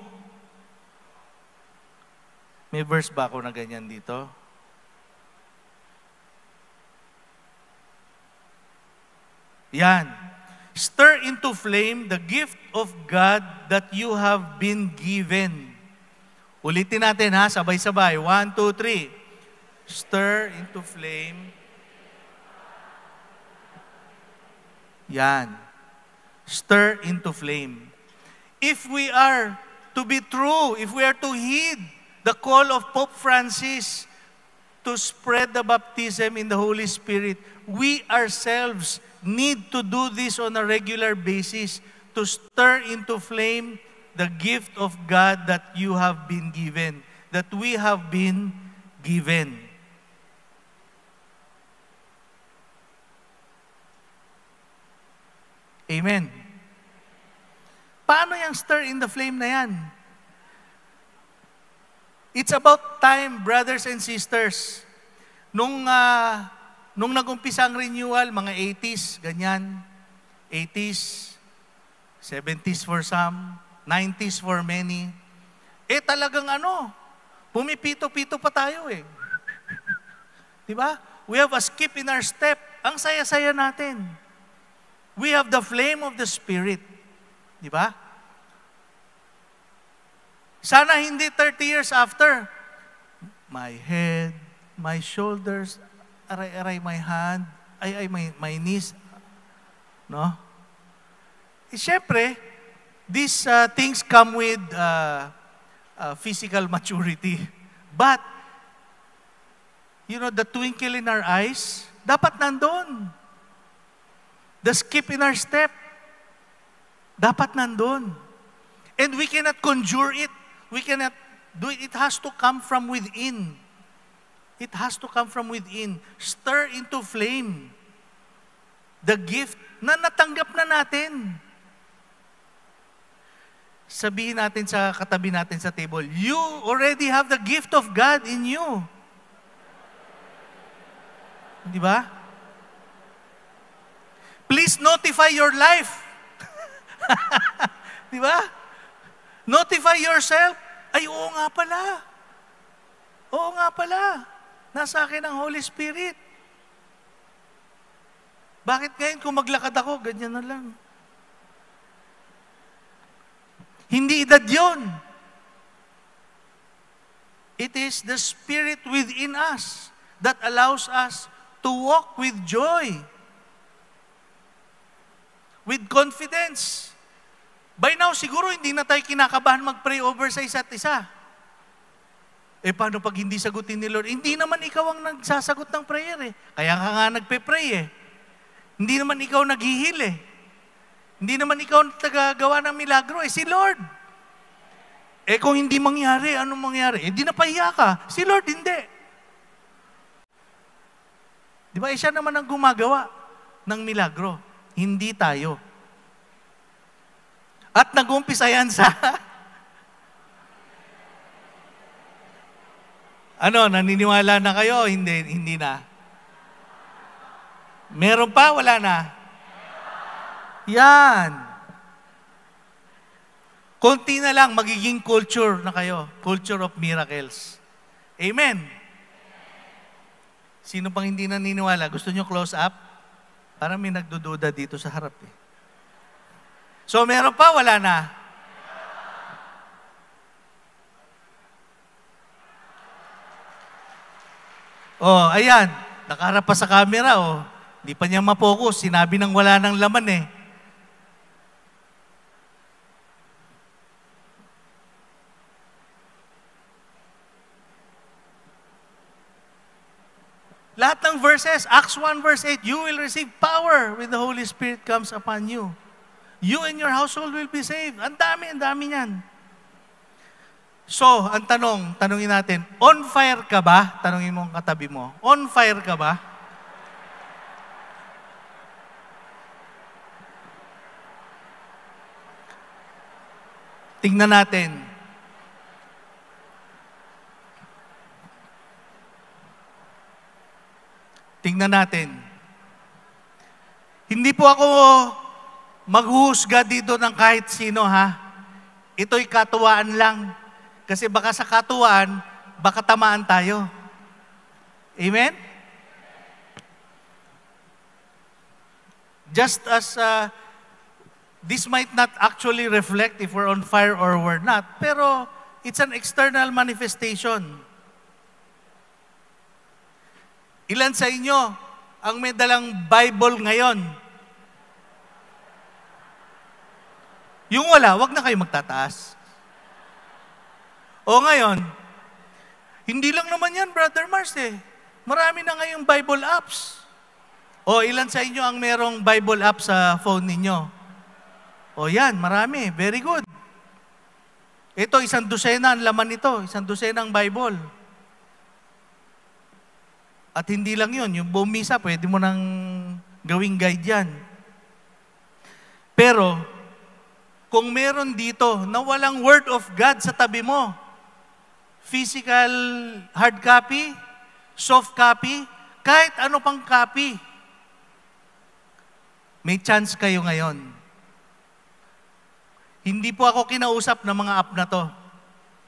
May verse ba ako na ganyan dito? Yan. Stir into flame the gift of God that you have been given. Ulitin natin ha, sabay-sabay. 1, 2, 3. Stir into flame. Yan. Stir into flame. If we are to be true, if we are to heed the call of Pope Francis to spread the baptism in the Holy Spirit, we ourselves need to do this on a regular basis to stir into flame the gift of God that you have been given, that we have been given. Amen. Paano yung stir in the flame na yan? It's about time, brothers and sisters. Nung nag-umpisa ang renewal, mga 80s, ganyan. 80s, 70s for some, 90s for many. Talagang pumipito-pito pa tayo eh. Diba? We have a skip in our step. Ang saya-saya natin. We have the flame of the Spirit. Diba? Sana hindi 30 years after. My head, my shoulders, aray, my hand, my knees. No? Siyempre, these things come with physical maturity. But, the twinkle in our eyes, dapat nandun. The skip in our step, dapat nandun. And we cannot conjure it. We cannot do it. It has to come from within. It has to come from within. Stir into flame the gift na natanggap na natin. Sabihin natin sa katabi natin sa table, you already have the gift of God in you. Di ba? Please notify your life. Di ba? Notify yourself. Ay, oo nga pala. Oo nga pala. Nasa akin ang Holy Spirit. Bakit ngayon kung maglakad ako, ganyan na lang? Hindi edad yun. It is the Spirit within us that allows us to walk with joy, with confidence. By now, siguro hindi na tayo kinakabahan mag-pray over sa isa't isa. Paano pag hindi sagutin ni Lord? Hindi naman ikaw ang nagsasagot ng prayer eh. Kaya ka nga nagpe-pray eh. Hindi naman ikaw naghihil eh. Hindi naman ikaw tagagawa ng milagro eh. Si Lord. Eh kung hindi mangyari, anong mangyari? Eh di napahiya ka. Si Lord hindi. Di ba? Siya naman ang gumagawa ng milagro. Hindi tayo. At nag-umpisa yan sa... Ano, naniniwala na kayo? Hindi na. Meron pa? Wala na? Yan. Konti na lang, magiging culture na kayo. Culture of miracles. Amen. Sino pang hindi naniniwala? Gusto nyo close up? Parang may nagdududa dito sa harap eh. So, meron pa? Wala na? Oh, ayan. Nakaharap pa sa camera, oh. Hindi pa niya mapokus. Sinabi nang wala ng laman eh. Lahat ng verses, Acts 1 verse 8, you will receive power when the Holy Spirit comes upon you. You and your household will be saved. Ang dami niyan. So, ang tanungin natin, on fire ka ba? Tanungin mo ang katabi mo, on fire ka ba? Tingnan natin. Tingnan natin. Hindi po ako maghuhusga dito ng kahit sino, ha? Ito'y katuwaan lang. Kasi baka sa katuwaan, baka tamaan tayo. Amen? Just as this might not actually reflect if we're on fire or we're not, pero it's an external manifestation. Ilan sa inyo ang may dalang Bible ngayon? Yung wala, wag na kayo magtataas. O ngayon, hindi lang naman yan, Brother Mars eh. Marami na ngayong Bible apps. O ilan sa inyo ang merong Bible app sa phone ninyo? O yan, marami. Very good. Ito, 100 ang laman nito. 100 ang Bible. At hindi lang yun, yung buong misa, pwede mo nang gawing guide yan. Pero, kung meron dito na walang Word of God sa tabi mo, physical hard copy, soft copy, kahit ano pang copy, may chance kayo ngayon. Hindi po ako kinausap ng mga app na to.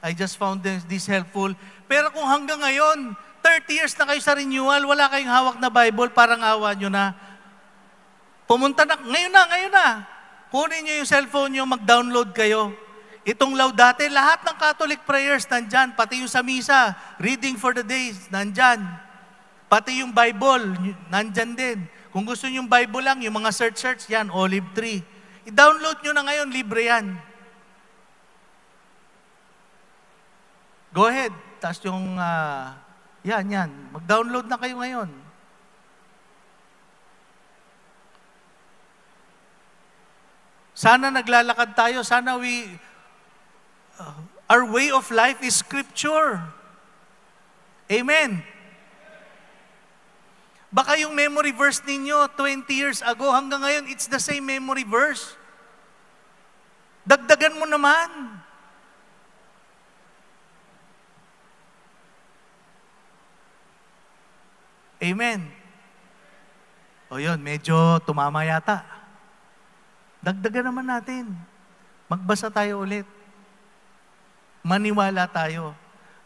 I just found this helpful. Pero kung hanggang ngayon, 30 years na kayo sa renewal, wala kayong hawak na Bible, parang awa nyo na. Pumunta na, ngayon na. Kunin nyo yung cellphone nyo, mag-download kayo. Itong Laudate, lahat ng Catholic prayers nandyan, pati yung sa misa, reading for the days, nandyan. Pati yung Bible, nandyan din. Kung gusto nyo yung Bible lang, yung mga search, yan, Olive Tree. I-download nyo na ngayon, libre yan. Go ahead. Tapos yung... Yan. Mag-download na kayo ngayon. Sana naglalakad tayo. Sana our way of life is Scripture. Amen. Baka yung memory verse ninyo 20 years ago hanggang ngayon, it's the same memory verse. Dagdagan mo naman. Amen. O yun, medyo tumama yata. Dagdagan naman natin. Magbasa tayo ulit. Maniwala tayo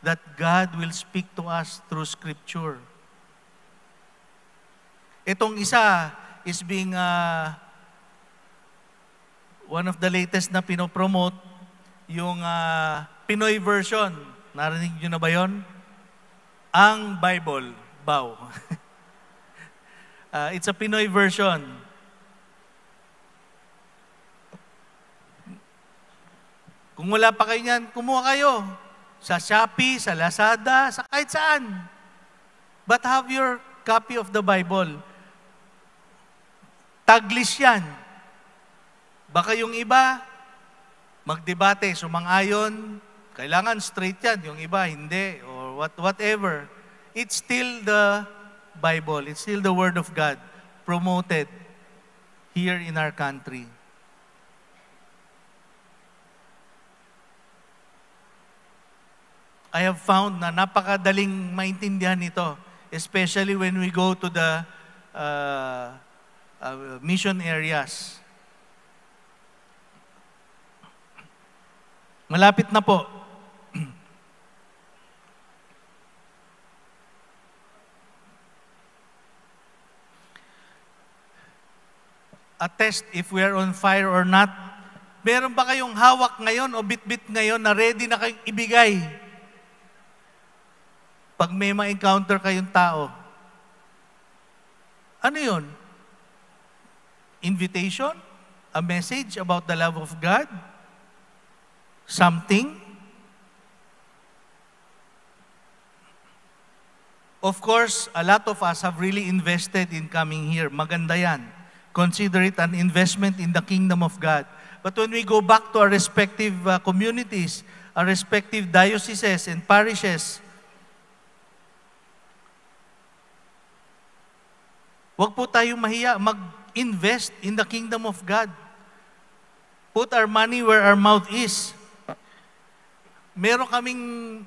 that God will speak to us through Scripture. Itong isa is being one of the latest na pinopromote, yung Pinoy version. Narinig nyo na ba yun? Ang Bible. Bow. It's a Pinoy version. Kung wala pa kayo niyan, kumuha kayo. Sa Shopee, sa Lazada, sa kahit saan. But have your copy of the Bible. Taglish yan. Baka yung iba, magdebate, sumang-ayon, kailangan straight yan, yung iba hindi, or whatever. It's still the Bible. It's still the Word of God promoted here in our country. I have found na napakadaling maintindihan ito, especially when we go to the mission areas. Malapit na po. A test if we are on fire or not. Meron ba kayong hawak ngayon o bit-bit ngayon na ready na kayong ibigay pag may ma-encounter kayong tao? Ano yun? Invitation? A message about the love of God? Something? Of course, a lot of us have really invested in coming here. Maganda yan. Consider it an investment in the kingdom of God. But when we go back to our respective communities, our respective dioceses and parishes, wag po tayong mahiya, mag-invest in the kingdom of God. Put our money where our mouth is. Meron kaming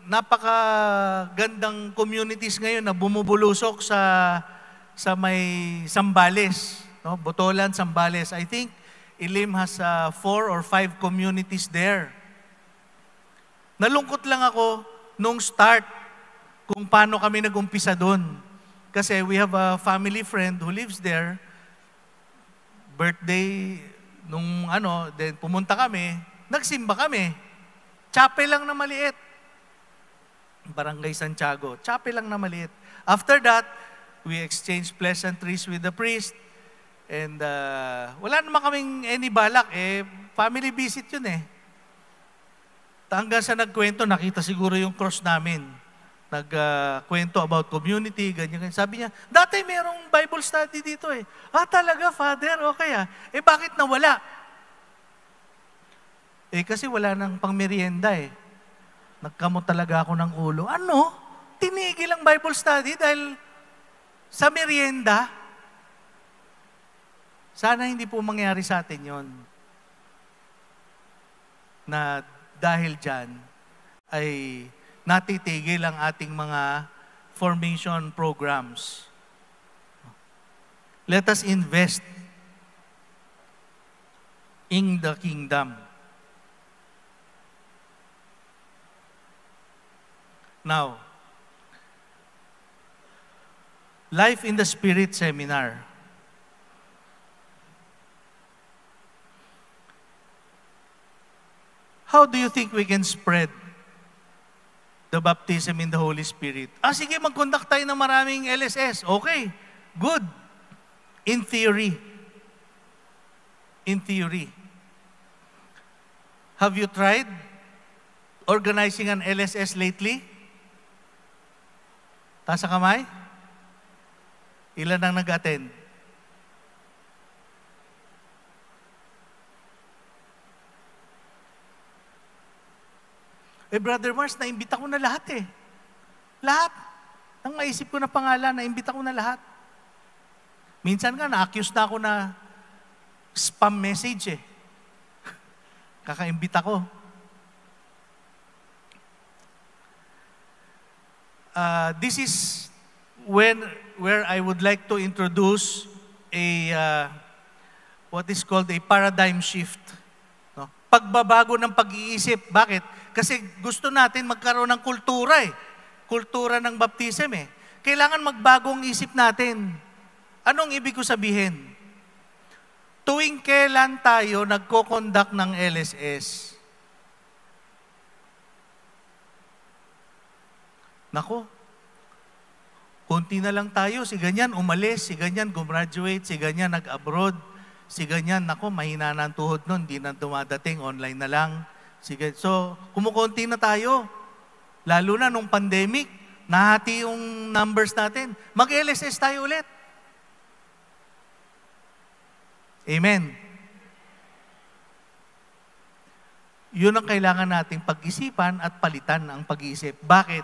napakagandang communities ngayon na bumubulusok sa may Zambales, no? Botolan, Zambales. I think Ilim has 4 or 5 communities there. Nalungkot lang ako nung start kung paano kami nag-umpisa doon. Kasi we have a family friend who lives there. Birthday nung then pumunta kami, nagsimba kami. Chapel lang na maliit. Barangay Santiago. Chapel lang na maliit. After that, we exchanged pleasantries with the priest. And wala naman kaming any balak. Family visit yun eh. Hanggang sa nagkwento, nakita siguro yung cross namin. Nagkwento about community, ganyan. Sabi niya, dati mayroong Bible study dito eh. Talaga, Father? Okay ah. Bakit nawala? Kasi wala nang pangmerienda eh. Nagkamot talaga ako ng ulo. Ano? Tinigil ang Bible study dahil sa merienda? Sana hindi po mangyari sa atin yon. Na dahil dyan ay natitigil ang ating mga formation programs. Let us invest in the kingdom. Now, Life in the Spirit Seminar. How do you think we can spread the baptism in the Holy Spirit? Sige, mag-conduct tayo ng maraming LSS. Okay, good. In theory. In theory. Have you tried organizing an LSS lately? Taas sa kamay? Ilan ang nag-attend? Brother Mars, naimbita ko na lahat eh. Lahat. Ang naisip ko na pangalan, naimbita ko na lahat. Minsan nga, na-accuse na ako na spam message eh. Kakaimbita ko. This is where I would like to introduce what is called a paradigm shift. No? Pagbabago ng pag-iisip. Bakit? Kasi gusto natin magkaroon ng kultura eh. Kultura ng baptism eh. Kailangan magbago ang isip natin. Anong ibig ko sabihin? Tuwing kailan tayo nagko-conduct ng LSS? Nako, konti na lang tayo. Si ganyan umalis, si ganyan gumraduate, si ganyan nag-abroad, si ganyan, nako, mahina na ang tuhod nun, hindi na dumadating, online na lang. Sige. So, kumukonti na tayo. Lalo na nung pandemic, nahati yung numbers natin. Mag-LSS tayo ulit. Amen. Yun ang kailangan nating pag-isipan at palitan ang pag-iisip. Bakit?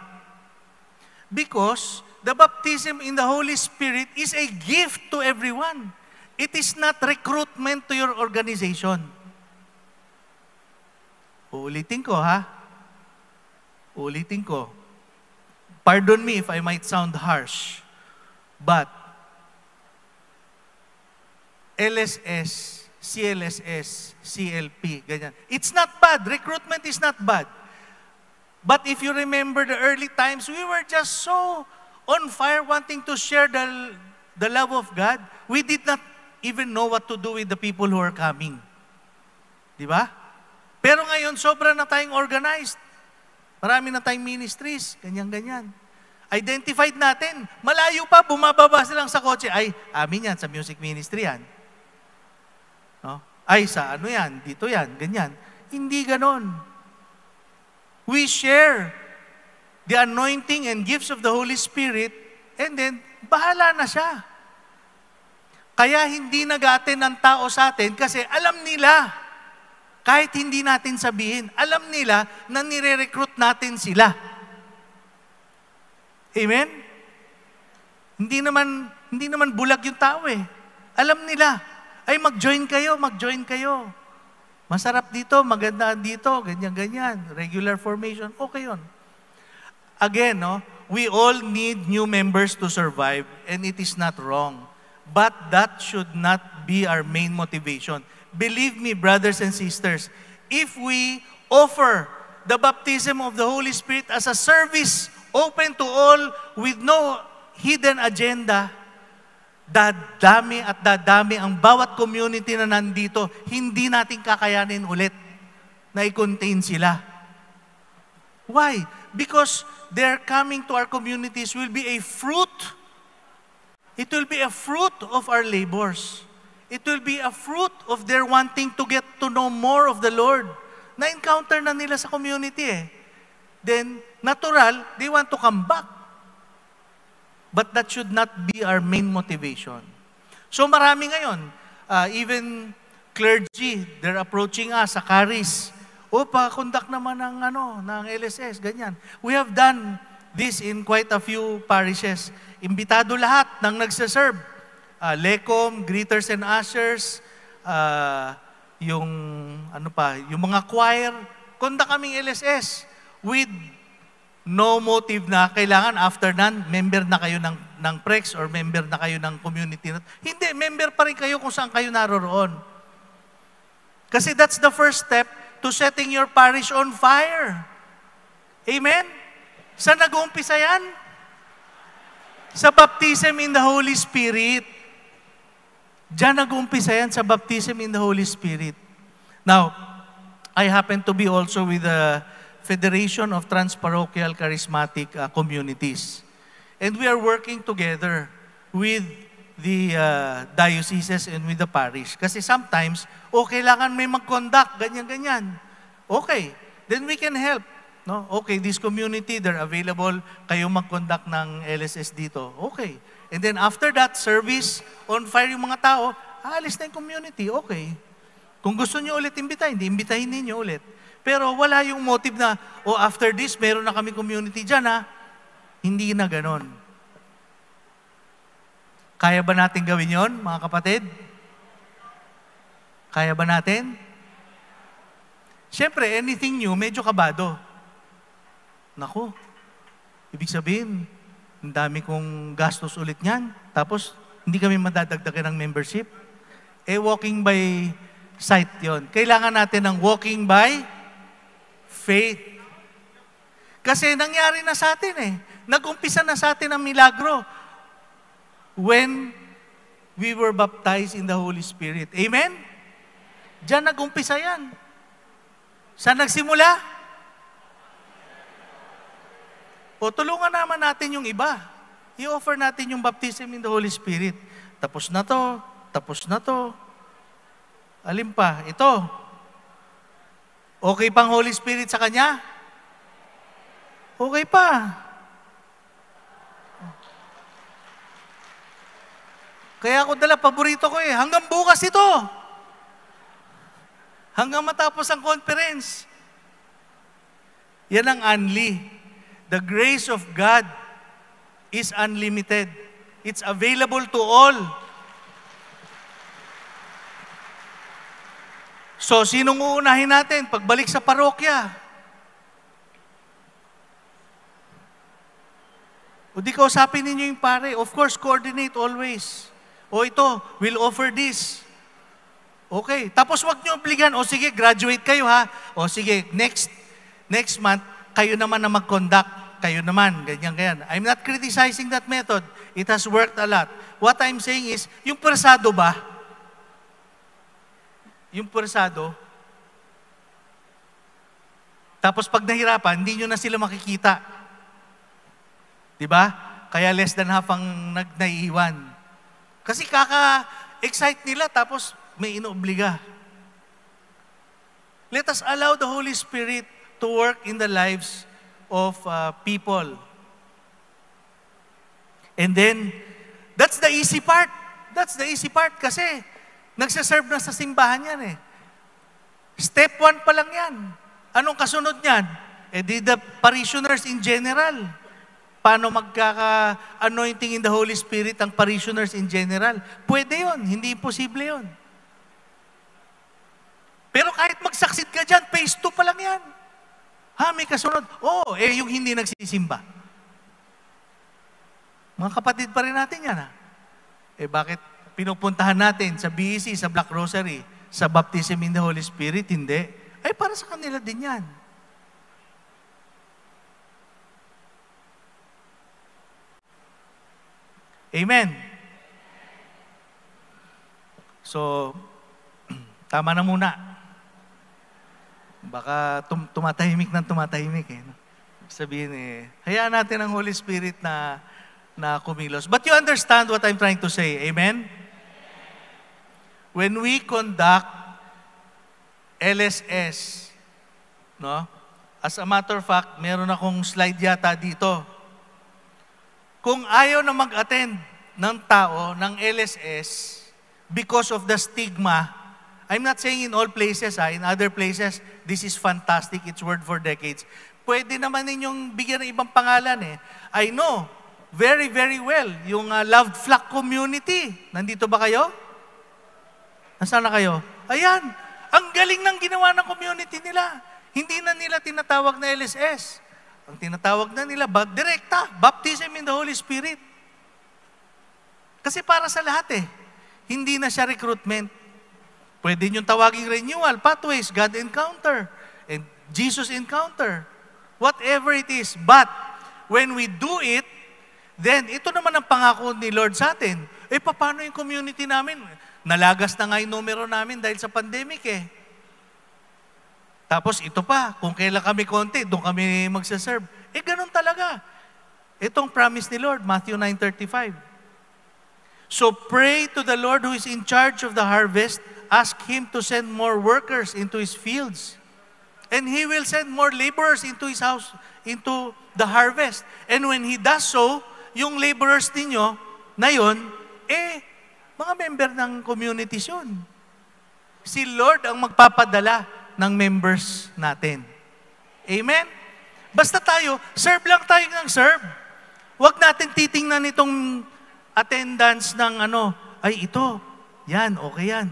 Because the baptism in the Holy Spirit is a gift to everyone. It is not recruitment to your organization. Uulitin ko, ha? Uulitin ko. Pardon me if I might sound harsh, but LSS, CLSS, CLP, ganyan. It's not bad. Recruitment is not bad. But if you remember the early times, we were just so on fire wanting to share the love of God. We did not even know what to do with the people who are coming. Di ba? Pero ngayon, sobra na tayong organized. Marami na tayong ministries, ganyan-ganyan. Identified natin. Malayo pa, bumababa silang sa kotse. Ay, amin yan, sa music ministry yan. No? Ay, sa ano yan, dito yan, ganyan. Hindi ganon. We share the anointing and gifts of the Holy Spirit and then, bahala na siya. Kaya hindi nag-attend ng tao sa atin kasi alam nila, kahit hindi natin sabihin, alam nila na nire-recruit natin sila. Amen? Hindi naman bulag yung tao eh. Alam nila, ay mag-join kayo. Masarap dito, maganda dito, ganyan-ganyan. Regular formation, okay yun. Again, no, we all need new members to survive and it is not wrong. But that should not be our main motivation. Believe me, brothers and sisters, if we offer the baptism of the Holy Spirit as a service open to all with no hidden agenda, dadami at dadami ang bawat community na nandito, hindi natin kakayanin ulit na i-contain sila. Why? Because their coming to our communities will be a fruit. It will be a fruit of our labors. It will be a fruit of their wanting to get to know more of the Lord. Na-encounter na nila sa community eh. Then, natural, they want to come back. But that should not be our main motivation. So marami ngayon, even clergy, they're approaching us sa Caris. Pa-conduct naman ng LSS, ganyan. We have done this in quite a few parishes. Imbitado lahat ng nagsaserve. Lecom, greeters and ushers, yung mga choir. Conduct kaming LSS with no motive na kailangan after nan, member na kayo ng PREX or member na kayo ng community. Hindi, member pa rin kayo kung saan kayo naroroon. Kasi that's the first step to setting your parish on fire. Amen? Saan nag-uumpisa yan? Sa baptism in the Holy Spirit. Diyan nag-uumpisa yan sa baptism in the Holy Spirit. Now, I happen to be also with the Federation of Transparochial Charismatic Communities. And we are working together with the dioceses and with the parish. Kasi sometimes, kailangan may mag-conduct, ganyan-ganyan. Okay, then we can help. No? Okay, this community, they're available, kayo mag-conduct ng LSS dito. Okay. And then after that, service, on fire yung mga tao, aalis na yung community. Okay. Kung gusto nyo ulit imbitahin, hindi imbitahin ninyo ulit. Pero wala yung motive na, after this, meron na kami community dyan, ha? Hindi na ganon. Kaya ba natin gawin yon, mga kapatid? Kaya ba natin? Siyempre, anything new, medyo kabado. Naku, ibig sabihin, ang dami kong gastos ulit niyan. Tapos, hindi kami madadagdagan ng membership. Walking by sight yon. Kailangan natin ng walking by faith. Kasi nangyari na sa atin eh. Nag-umpisa na sa atin ang milagro when we were baptized in the Holy Spirit. Amen? Diyan nag-umpisa yan. Saan nagsimula? Tulungan naman natin yung iba. I-offer natin yung baptism in the Holy Spirit. Tapos na to. Alin pa? Ito. Okay pang Holy Spirit sa kanya? Okay pa. Kaya ako dala, paborito ko hanggang bukas ito. Hanggang matapos ang conference. Yan ang unli. The grace of God is unlimited. It's available to all. So, sinong uunahin natin pagbalik sa parokya? O di kausapin ninyo yung pare. Of course, coordinate always. O ito, we'll offer this. Okay. Tapos wag nyo obligan. O sige, graduate kayo ha. O sige, next month, kayo naman na mag-conduct. Kayo naman, ganyan. I'm not criticizing that method. It has worked a lot. What I'm saying is, yung persado ba? Yung persado, tapos pag nahirapan, hindi nyo na sila makikita. Diba? Kaya less than half ang naiiwan. Kasi kaka-excite nila, tapos may inoobliga. Let us allow the Holy Spirit to work in the lives of people. And then, that's the easy part. That's the easy part kasi nagsaserve na sa simbahan yan eh. Step 1 pa lang yan. Anong kasunod niyan? The parishioners in general. Paano magkaka-anointing in the Holy Spirit ang parishioners in general? Pwede yun. Hindi imposible yun. Pero kahit mag-succeed ka dyan, phase 2 pa lang yan. Ha, may kasunod. Yung hindi nagsisimba. Mga kapatid pa rin natin yan, ha? Bakit pinupuntahan natin sa BEC, sa Black Rosary, sa Baptism in the Holy Spirit? Hindi. Para sa kanila din yan. Amen. So, tama na muna. Baka tumatahimik eh. Sabihin hayaan natin ang Holy Spirit na kumilos. But you understand what I'm trying to say. Amen? When we conduct LSS, no? As a matter of fact, meron akong slide yata dito. Kung ayaw na mag-attend ng tao ng LSS because of the stigma, I'm not saying in all places, in other places, this is fantastic, it's word for decades. Pwede naman ninyong bigyan ng ibang pangalan I know, very, very well, yung Loved Flock Community. Nandito ba kayo? Nasaan na kayo? Ayan, ang galing ng ginawa ng community nila. Hindi na nila tinatawag na LSS. Ang tinatawag na nila, direkta, Baptism in the Holy Spirit. Kasi para sa lahat hindi na siya recruitment. Pwede nyo tawaging renewal, pathways, God encounter, and Jesus encounter. Whatever it is. But, when we do it, then ito naman ang pangako ni Lord sa atin. Paano yung community namin? Nalagas na nga yung numero namin dahil sa pandemic Tapos ito pa, kung kailan kami konti, doon kami magsaserve. Ganun talaga. Itong promise ni Lord, Matthew 9:35. So pray to the Lord who is in charge of the harvest. Ask Him to send more workers into His fields. And He will send more laborers into His house, into the harvest. And when He does so, yung laborers ninyo na yun, mga member ng communities yun. Si Lord ang magpapadala ng members natin. Amen? Basta tayo, serve lang tayo ng serve. Huwag natin titingnan itong attendance ng ito, yan, okay yan,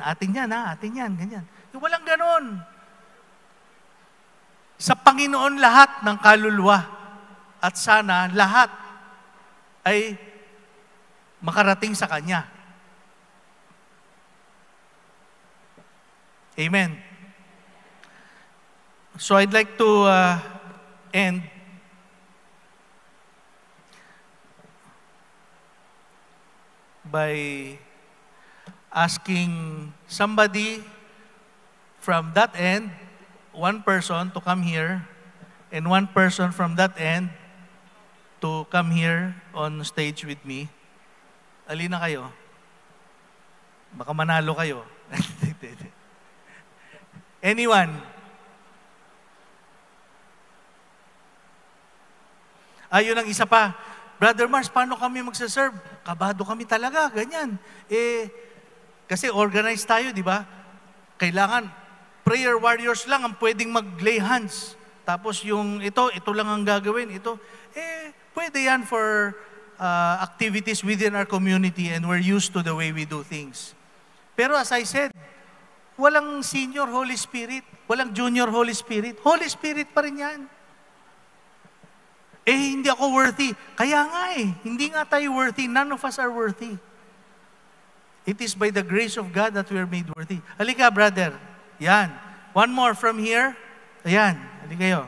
atin yan, ganyan. Walang ganon. Sa Panginoon lahat ng kaluluwa at sana lahat ay makarating sa Kanya. Amen. So I'd like to end by asking somebody from that end, one person to come here, and one person from that end to come here on stage with me. Alina kayo? Baka manalo kayo. Anyone? Ayun ang isa pa. Brother Mars, paano kami magsaserve? Kabado kami talaga, ganyan. Kasi organized tayo, di ba? Kailangan, prayer warriors lang ang pwedeng mag-lay hands. Tapos yung ito lang ang gagawin, pwede yan for activities within our community and we're used to the way we do things. Pero as I said, walang senior Holy Spirit, walang junior Holy Spirit. Holy Spirit pa rin yan. Hindi ako worthy. Kaya nga hindi nga tayo worthy. None of us are worthy. It is by the grace of God that we are made worthy. Halika, brother. Yan. One more from here. Ayan. Halika kayo.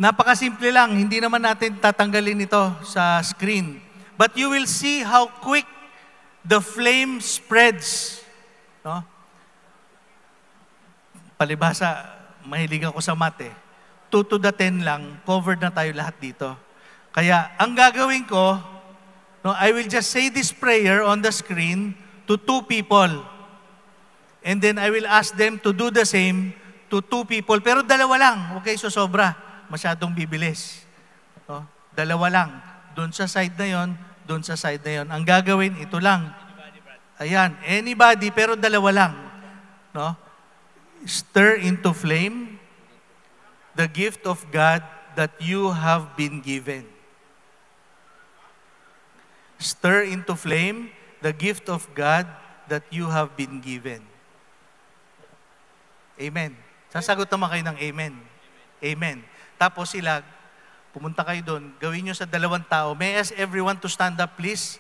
Napakasimple lang. Hindi naman natin tatanggalin ito sa screen. But you will see how quick the flame spreads. No? Palibhasa, mahilig ako sa math 2 to the 10 lang, covered na tayo lahat dito. Kaya, ang gagawin ko, I will just say this prayer on the screen to 2 people. And then I will ask them to do the same to 2 people. Pero dalawa lang, okay, so sobra. Masyadong bibilis. No? Dalawa lang. Doon sa side na yon, doon sa side na yon. Ang gagawin, ito lang. Ayan, anybody, pero dalawa lang. No? Stir into flame the gift of God that you have been given. Stir into flame the gift of God that you have been given. Amen. Sasagot naman kayo ng amen. Amen. Tapos sila, pumunta kayo doon, gawin nyo sa 2 tao. May I ask everyone to stand up, please?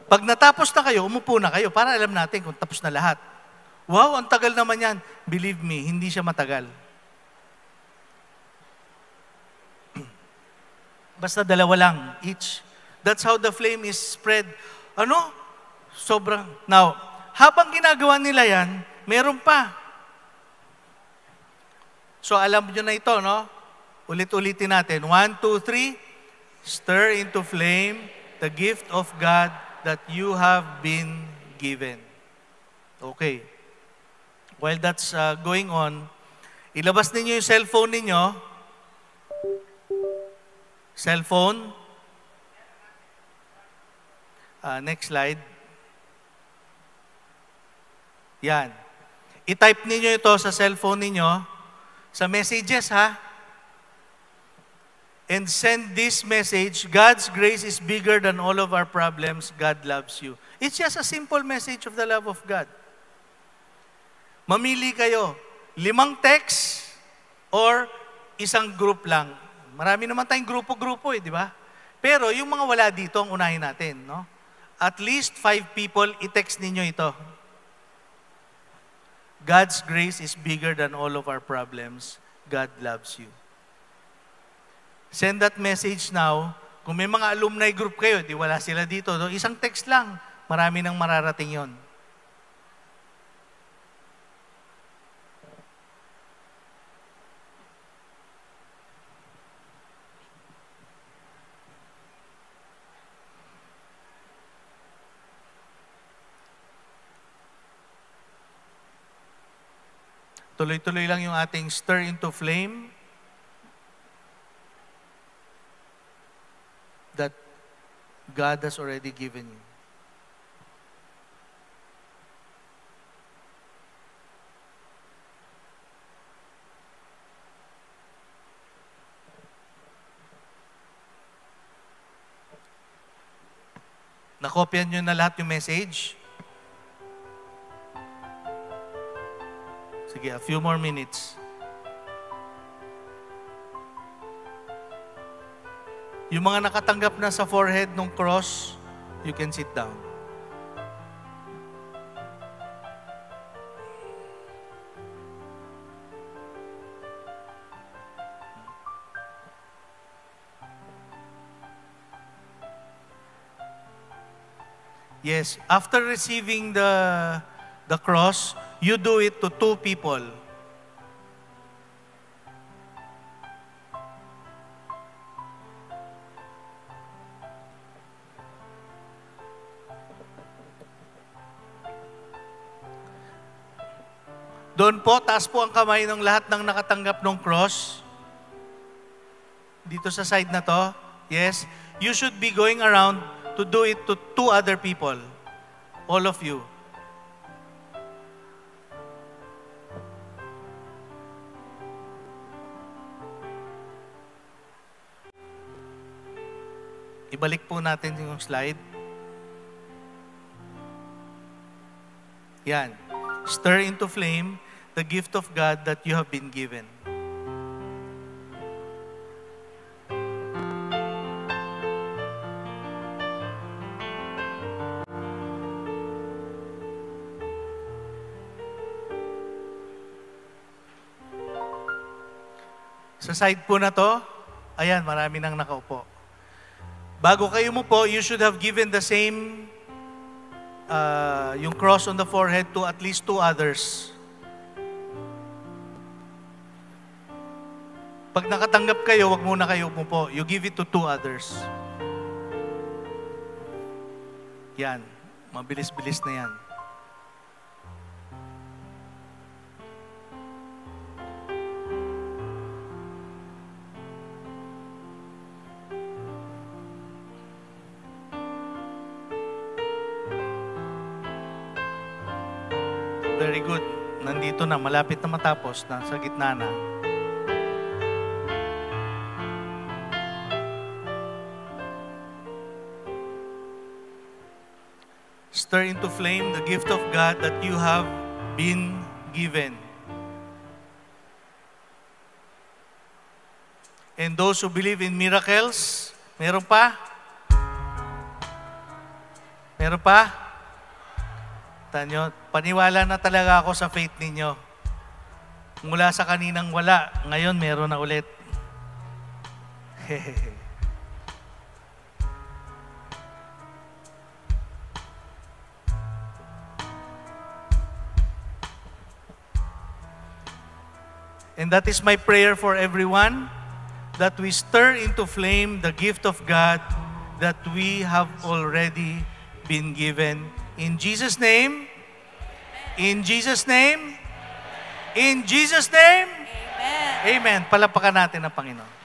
Pag natapos na kayo, umupo na kayo para alam natin kung tapos na lahat. Wow, ang tagal naman yan. Believe me, hindi siya matagal. Basta 2 lang, each. That's how the flame is spread. Sobrang. Now, habang ginagawa nila yan, meron pa. So, alam nyo na ito, no? Ulit-ulitin natin. 1, 2, 3. Stir into flame the gift of God that you have been given. Okay. While that's going on, ilabas ninyo yung cellphone ninyo. Cellphone. Next slide. Yan. I-type ninyo ito sa cellphone ninyo, sa messages ha. And send this message, God's grace is bigger than all of our problems, God loves you. It's just a simple message of the love of God. Mamili kayo, 5 text or isang group lang. Marami naman tayong grupo-grupo di ba? Pero yung mga wala dito ang unahin natin, no? At least 5 people, i-text ninyo ito. God's grace is bigger than all of our problems. God loves you. Send that message now. Kung may mga alumni group kayo, di wala sila dito. No? Isang text lang, marami nang mararating yon. Tuloy-tuloy lang yung ating stir into flame that God has already given you. Nakopyan nyo na lahat yung message? Sige, a few more minutes. Yung mga nakatanggap na sa forehead ng cross, you can sit down. Yes, after receiving the cross, you do it to 2 people. Doon po, taas po ang kamay ng lahat ng nakatanggap ng cross. Dito sa side na to. Yes. You should be going around to do it to two other people. All of you. Ibalik po natin yung slide. Yan. Stir into flame the gift of God that you have been given. Sa side po na to, ayan, marami nang nakaupo. Bago kayo mo po, you should have given the same, yung cross on the forehead to at least two others. Pag nakatanggap kayo, wag muna kayo umupo. You give it to two others. Yan. Mabilis-bilis na yan. Very good. Nandito na. Malapit na matapos. Nasa gitna na. Stir into flame the gift of God that you have been given. And those who believe in miracles, meron pa? Meron pa? Tanyo, paniwala na talaga ako sa faith ninyo. Mula sa kaninang wala, ngayon meron na ulit. And that is my prayer for everyone, that we stir into flame the gift of God that we have already been given. In Jesus' name, in Jesus' name, in Jesus' name, Amen. Amen. Palapakan natin ang Panginoon.